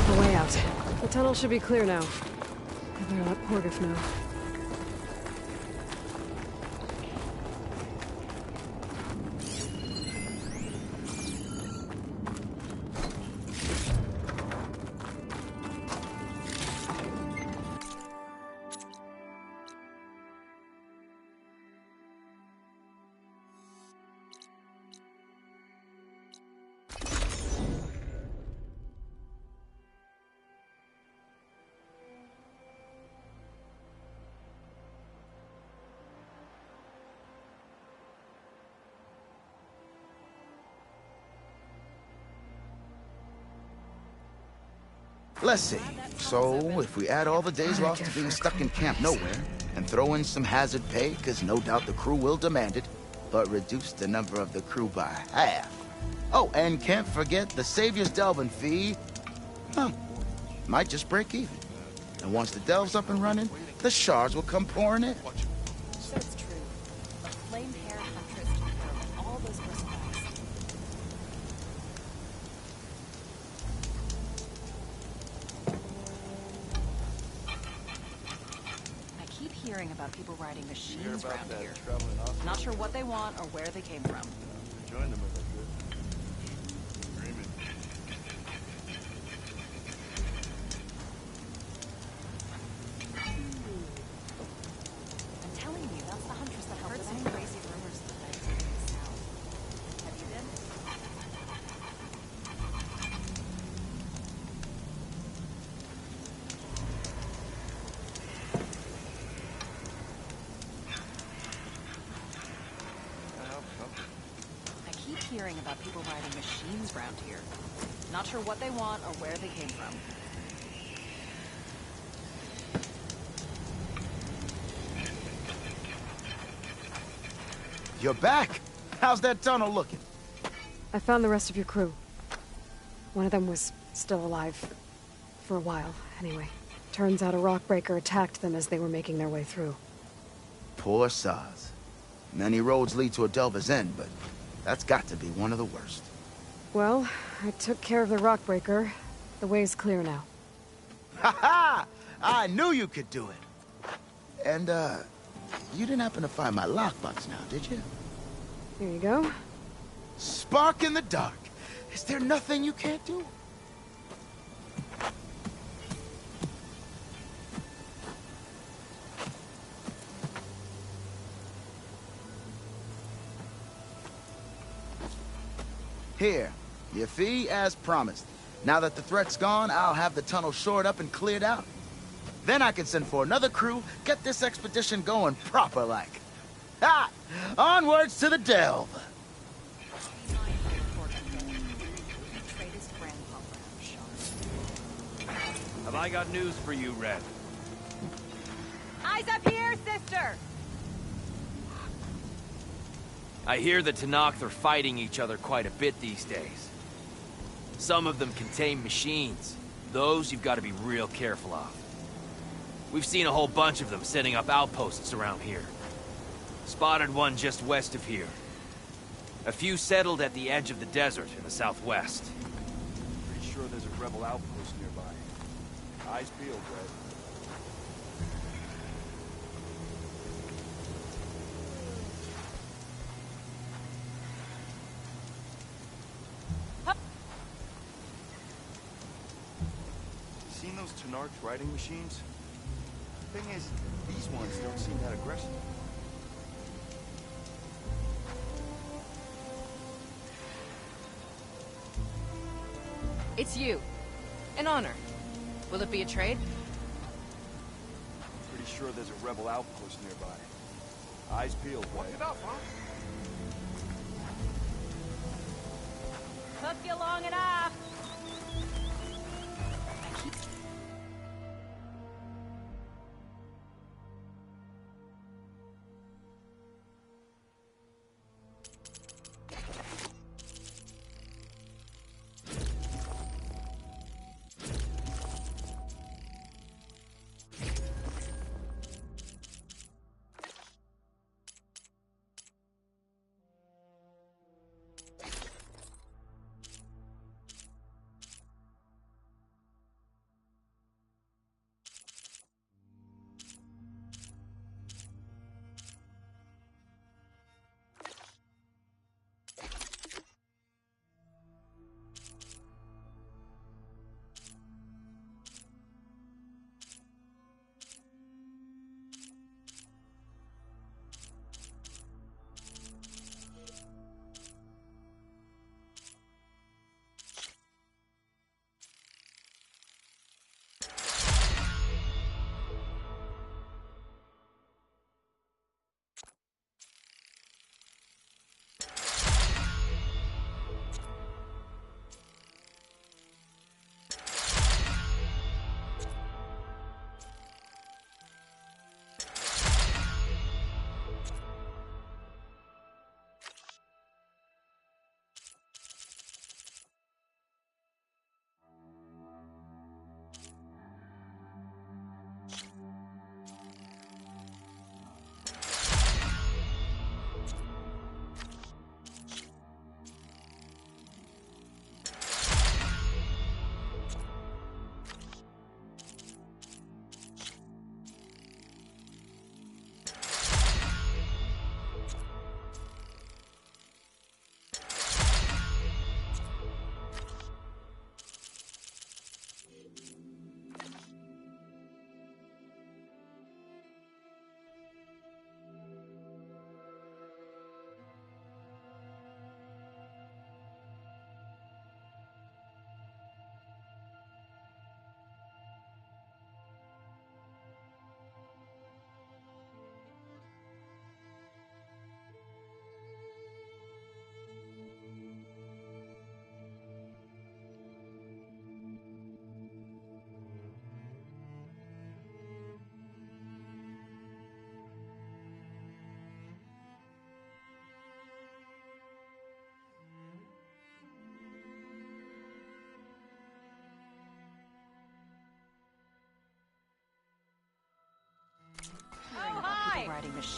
The way out. The tunnel should be clear now. I better let Porgif know. Let's see. So, if we add all the days lost to being stuck in Camp Nowhere, and throw in some hazard pay, because no doubt the crew will demand it, but reduce the number of the crew by half. Oh, and can't forget the Savior's Delving fee. Huh. Might just break even. And once the Delve's up and running, the shards will come pouring in. So it's true. A flame-haired huntress took care of all those mercenaries. I keep hearing about people riding machines around here. Not sure what they want or where they came from. Join them if I could. Dreaming. I'm telling you, that's the huntress that helped some crazy rumors that I heard in the south. Have you been? I keep hearing about people riding machines around here. Not sure what they want or where they came from. You're back? How's that tunnel looking? I found the rest of your crew. One of them was still alive. For a while, anyway. Turns out a Rockbreaker attacked them as they were making their way through. Poor Saz. Many roads lead to a Delver's End, but that's got to be one of the worst. Well, I took care of the Rockbreaker. The way's clear now. Ha ha! I knew you could do it! And, you didn't happen to find my lockbox now, did you? Here you go. Spark in the dark. Is there nothing you can't do? Here, your fee as promised. Now that the threat's gone, I'll have the tunnel shored up and cleared out. Then I can send for another crew, get this expedition going proper-like. Ha! Onwards to the Delve! Have I got news for you, Red? Eyes up here, sister! I hear the Tenakth are fighting each other quite a bit these days. Some of them contain machines. Those you've got to be real careful of. We've seen a whole bunch of them setting up outposts around here. Spotted one just west of here. A few settled at the edge of the desert in the southwest. Pretty sure there's a rebel outpost nearby. Eyes peeled, Red. Seen those Tenakth riding machines? Thing is, these ones don't seem that aggressive. It's you. An honor. Will it be a trade? Pretty sure there's a rebel outpost nearby. Eyes peeled, Red. Took you long enough.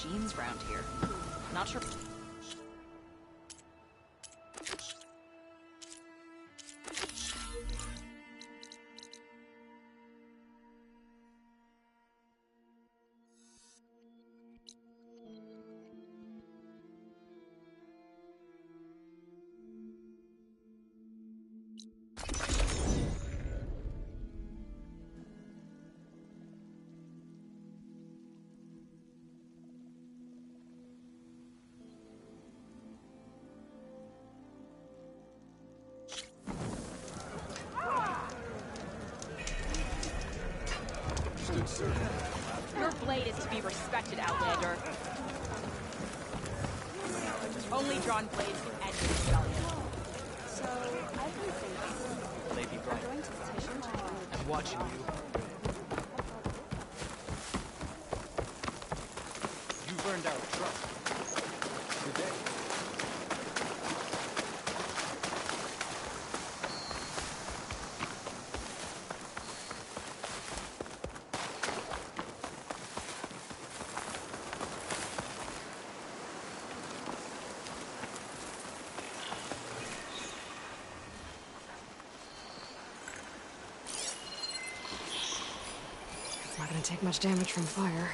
machines around here. Not sure. Your blade is to be respected, Outlander. Only drawn blades can end this rebellion. So, I've been thinking. Lady Bright. Going to petition to I'm watching you. You've earned our trust. Today. It's not gonna take much damage from fire.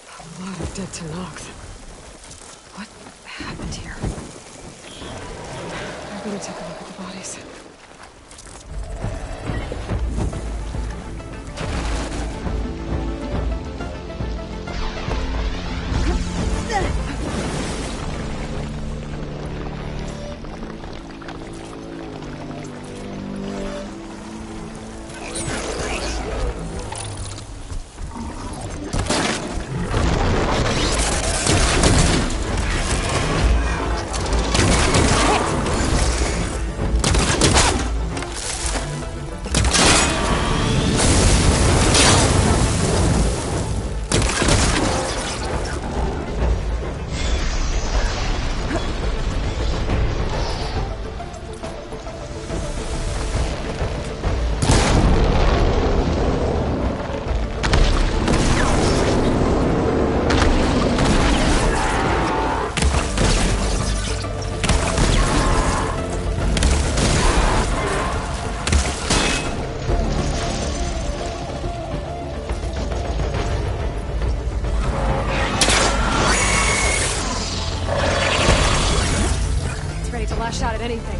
A lot of dead Tanox. What happened here? I'm gonna take a look at the bodies. It's ready to lash out at anything.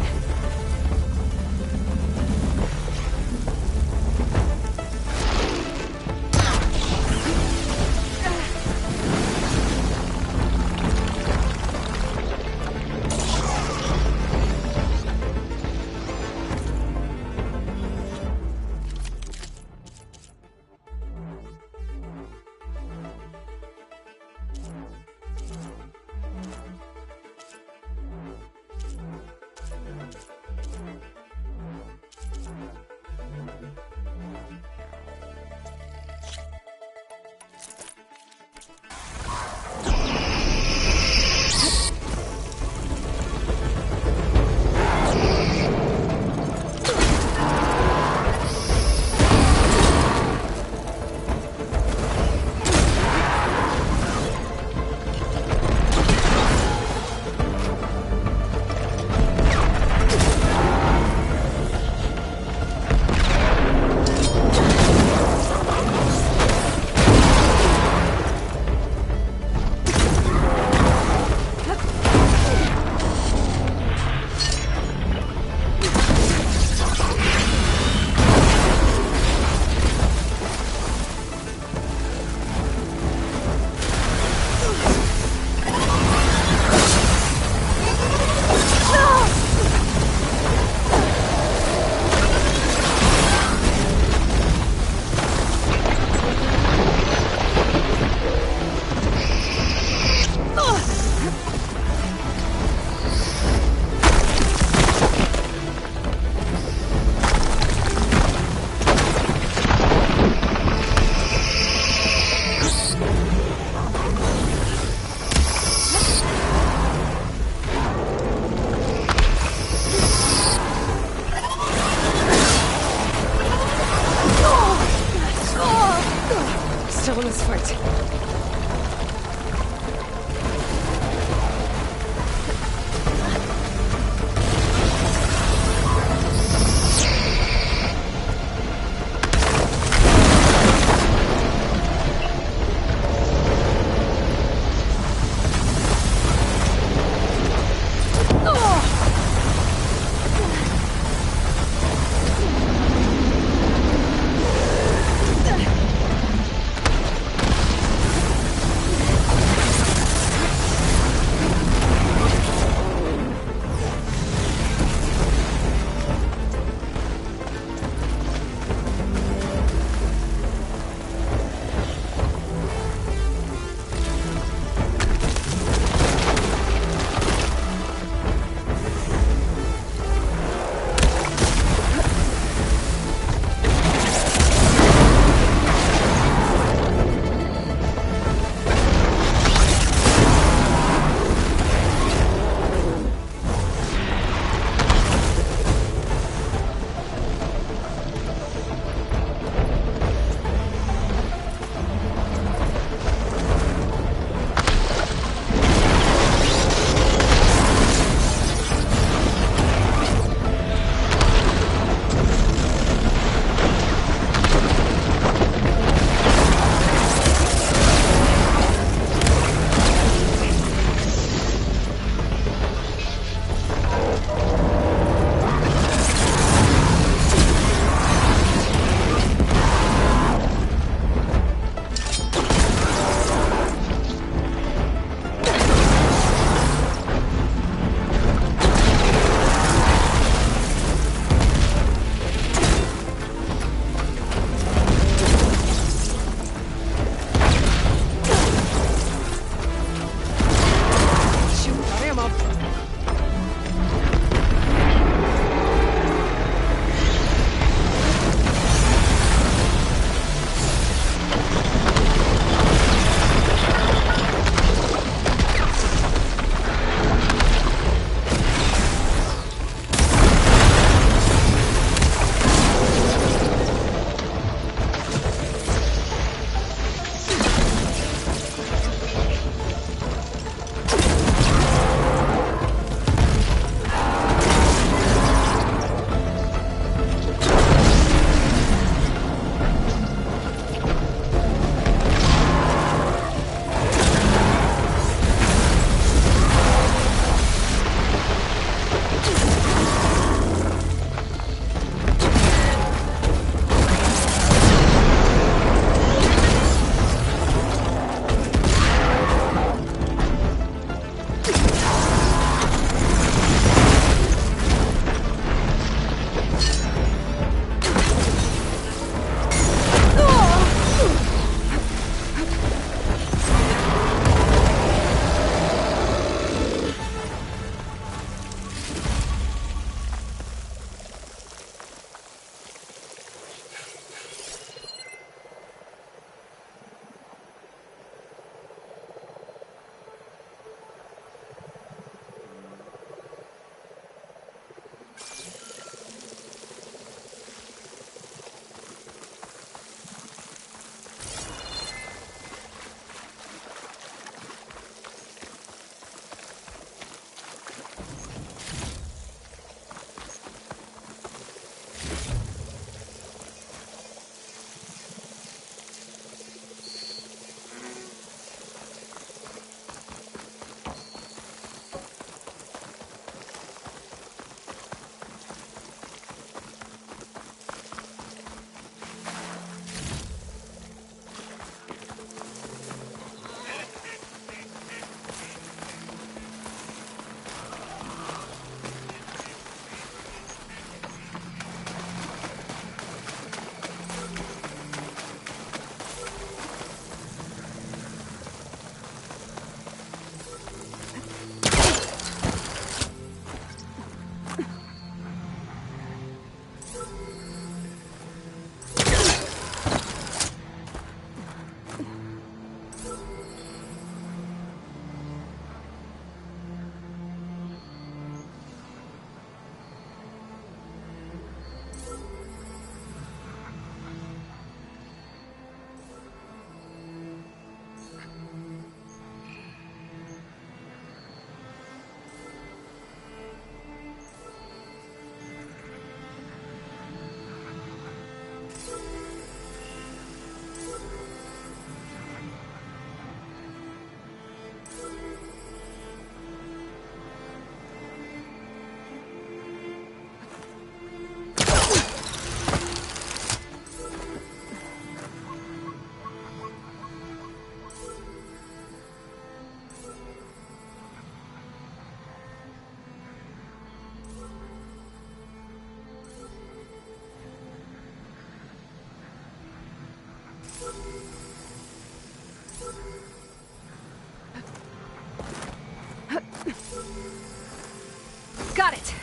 Got it.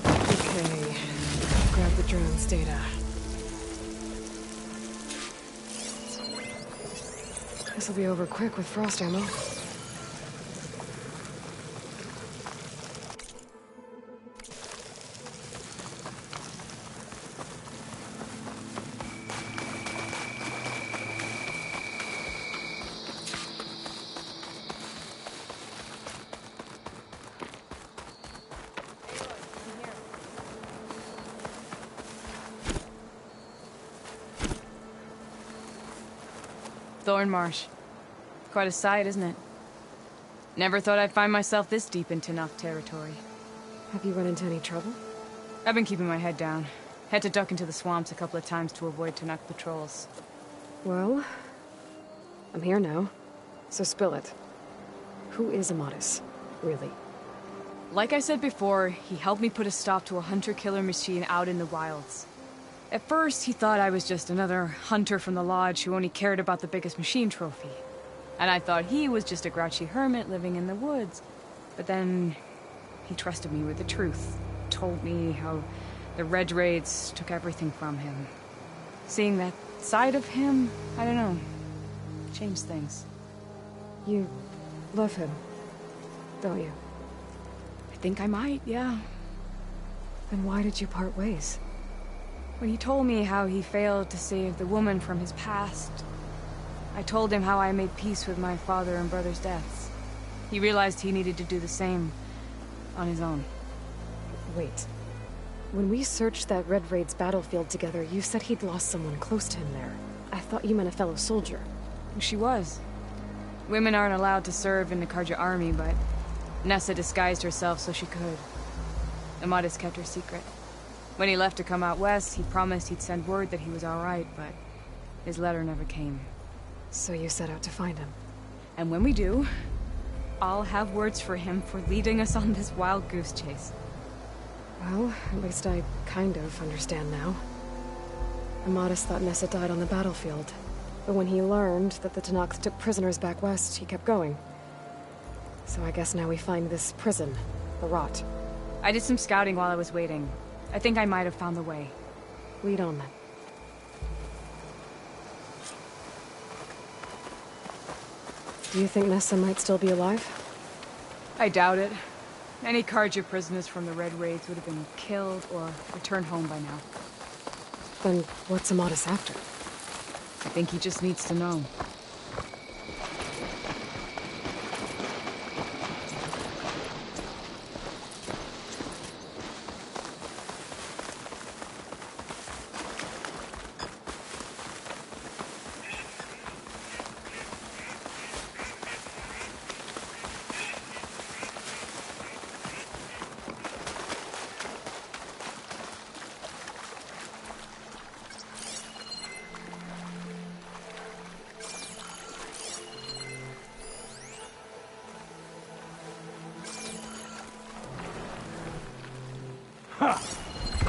Okay. Grab the drone's data. This'll be over quick with frost ammo. Thornmarsh. Quite a sight, isn't it? Never thought I'd find myself this deep in Tenakth territory. Have you run into any trouble? I've been keeping my head down. Had to duck into the swamps a couple of times to avoid Tenakth patrols. Well, I'm here now, so spill it. Who is Amadis, really? Like I said before, he helped me put a stop to a hunter-killer machine out in the wilds. At first, he thought I was just another hunter from the lodge who only cared about the biggest machine trophy. And I thought he was just a grouchy hermit living in the woods. But then, he trusted me with the truth. Told me how the Red Raids took everything from him. Seeing that side of him, I don't know, changed things. You love him, don't you? I think I might, yeah. Then why did you part ways? When he told me how he failed to save the woman from his past, I told him how I made peace with my father and brother's deaths. He realized he needed to do the same on his own. Wait. When we searched that Red Raid's battlefield together, you said he'd lost someone close to him there. I thought you meant a fellow soldier. She was. Women aren't allowed to serve in the Karja army, but Nessa disguised herself so she could. Amadis kept her secret. When he left to come out west, he promised he'd send word that he was all right, but his letter never came. So you set out to find him? And when we do, I'll have words for him for leading us on this wild goose chase. Well, at least I kind of understand now. Amadis thought Nessa died on the battlefield, but when he learned that the Tenakth took prisoners back west, he kept going. So I guess now we find this prison, the Rot. I did some scouting while I was waiting. I think I might have found the way. Lead on, then. Do you think Nessa might still be alive? I doubt it. Any Karja prisoners from the Red Raids would have been killed or returned home by now. Then what's Amadis after? I think he just needs to know.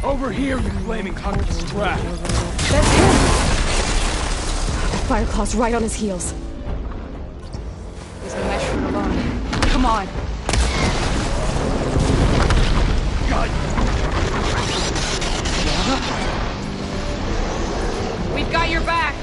Over here, you flaming hunter's trap! That's him! Fireclaw's right on his heels. He's the mushroom alone. Come on! God! We've got your back!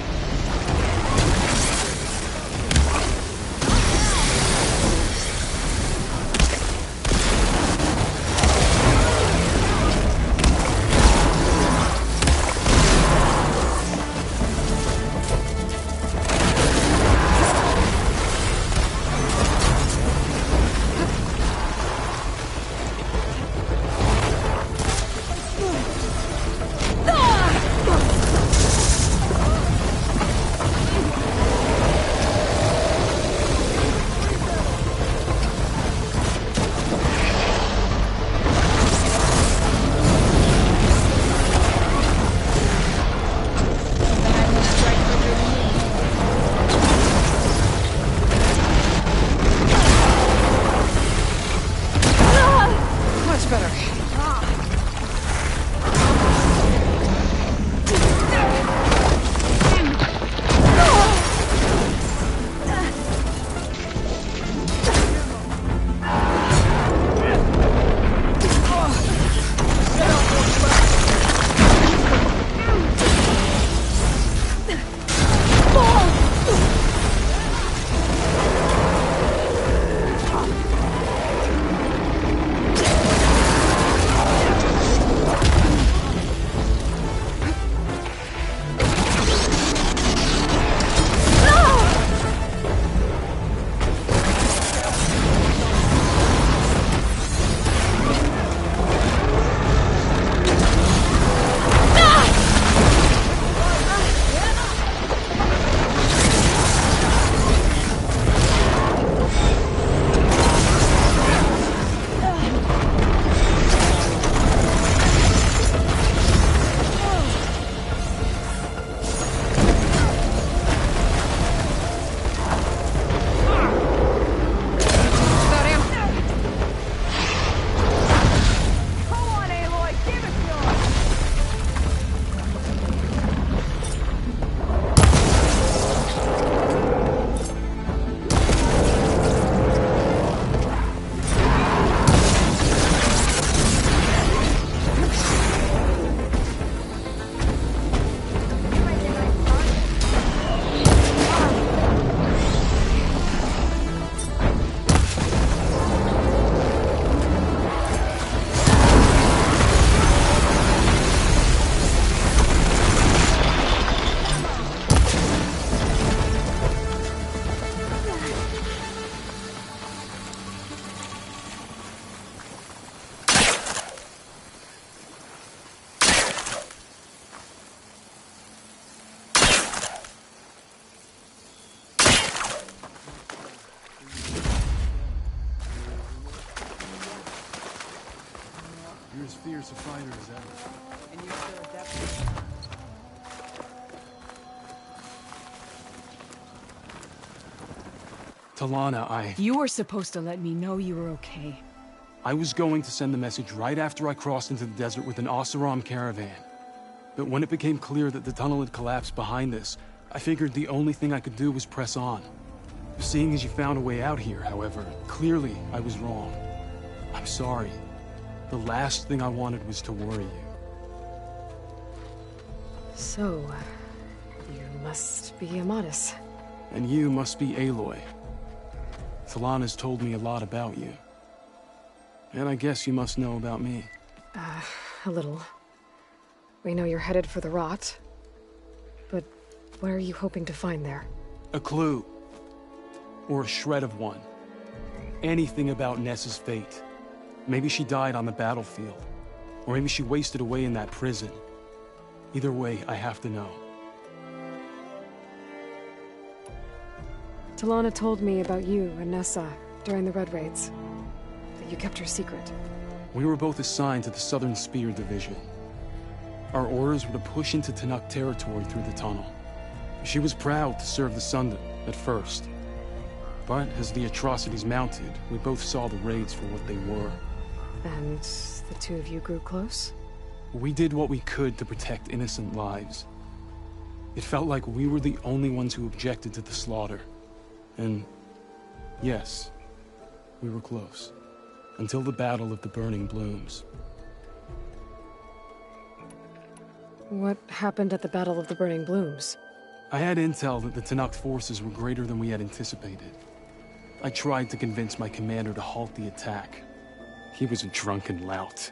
fierce a fighter as ever. And you're still adept. Talana, You were supposed to let me know you were okay. I was going to send the message right after I crossed into the desert with an Oseram caravan. But when it became clear that the tunnel had collapsed behind us, I figured the only thing I could do was press on. Seeing as you found a way out here, however, clearly I was wrong. I'm sorry. The last thing I wanted was to worry you. So, you must be Amadis. And you must be Aloy. Talana's told me a lot about you. And I guess you must know about me. A little. We know you're headed for the Rot. But what are you hoping to find there? A clue. Or a shred of one. Anything about Nessa's fate. Maybe she died on the battlefield. Or maybe she wasted away in that prison. Either way, I have to know. Talana told me about you and Nessa during the Red Raids. That you kept her secret. We were both assigned to the Southern Spear Division. Our orders were to push into Tenakth territory through the tunnel. She was proud to serve the Sundom at first. But as the atrocities mounted, we both saw the raids for what they were. And the two of you grew close? We did what we could to protect innocent lives. It felt like we were the only ones who objected to the slaughter. And yes, we were close. Until the Battle of the Burning Blooms. What happened at the Battle of the Burning Blooms? I had intel that the Tenakth forces were greater than we had anticipated. I tried to convince my commander to halt the attack. He was a drunken lout.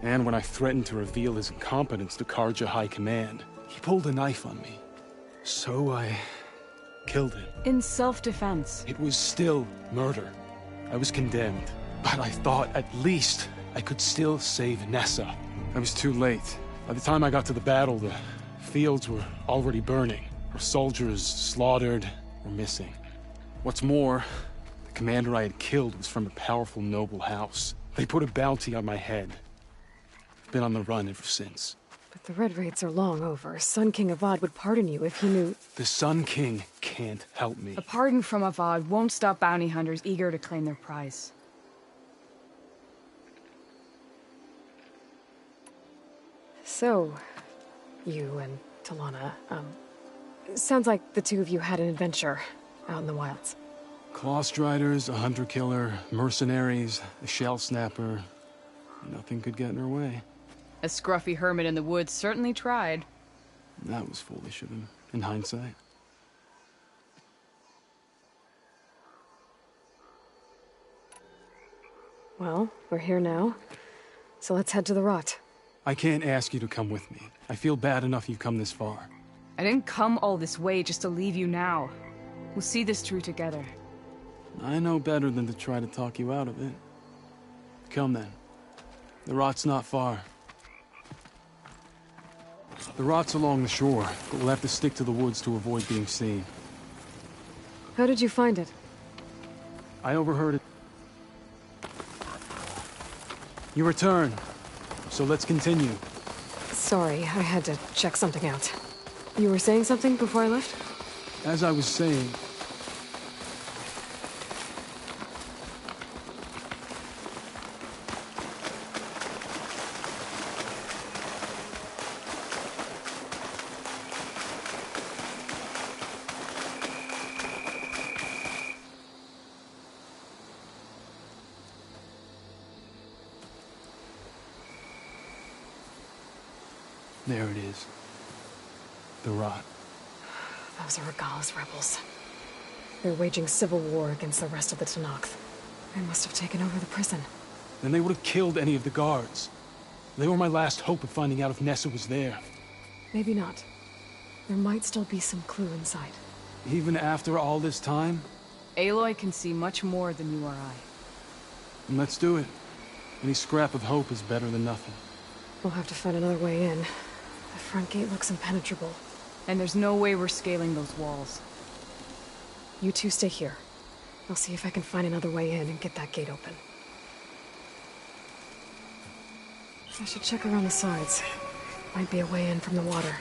And when I threatened to reveal his incompetence to Karja High Command, he pulled a knife on me. So I killed him. In self-defense. It was still murder. I was condemned. But I thought at least I could still save Nessa. I was too late. By the time I got to the battle, the fields were already burning. Our soldiers slaughtered or missing. What's more, the commander I had killed was from a powerful noble house. They put a bounty on my head. I've been on the run ever since. But the Red Raids are long over. Sun King Avad would pardon you if he knew... The Sun King can't help me. A pardon from Avad won't stop bounty hunters eager to claim their prize. So, you and Talana, sounds like the two of you had an adventure out in the wilds. Clawstriders, a hunter-killer, mercenaries, a shell snapper. Nothing could get in her way. A scruffy hermit in the woods certainly tried. That was foolish of him, in hindsight. Well, we're here now, so let's head to the Rot. I can't ask you to come with me. I feel bad enough you've come this far. I didn't come all this way just to leave you now. We'll see this through together. I know better than to try to talk you out of it. Come then. The Rot's not far. The Rot's along the shore, but we'll have to stick to the woods to avoid being seen. How did you find it? I overheard it. You return, so let's continue. Sorry, I had to check something out. You were saying something before I left? As I was saying... There it is. The Rot. Those are Regalla's rebels. They're waging civil war against the rest of the Tenakth. They must have taken over the prison. Then they would have killed any of the guards. They were my last hope of finding out if Nessa was there. Maybe not. There might still be some clue inside. Even after all this time? Aloy can see much more than you or I. And let's do it. Any scrap of hope is better than nothing. We'll have to find another way in. The front gate looks impenetrable. And there's no way we're scaling those walls. You two stay here. I'll see if I can find another way in and get that gate open. I should check around the sides. Might be a way in from the water.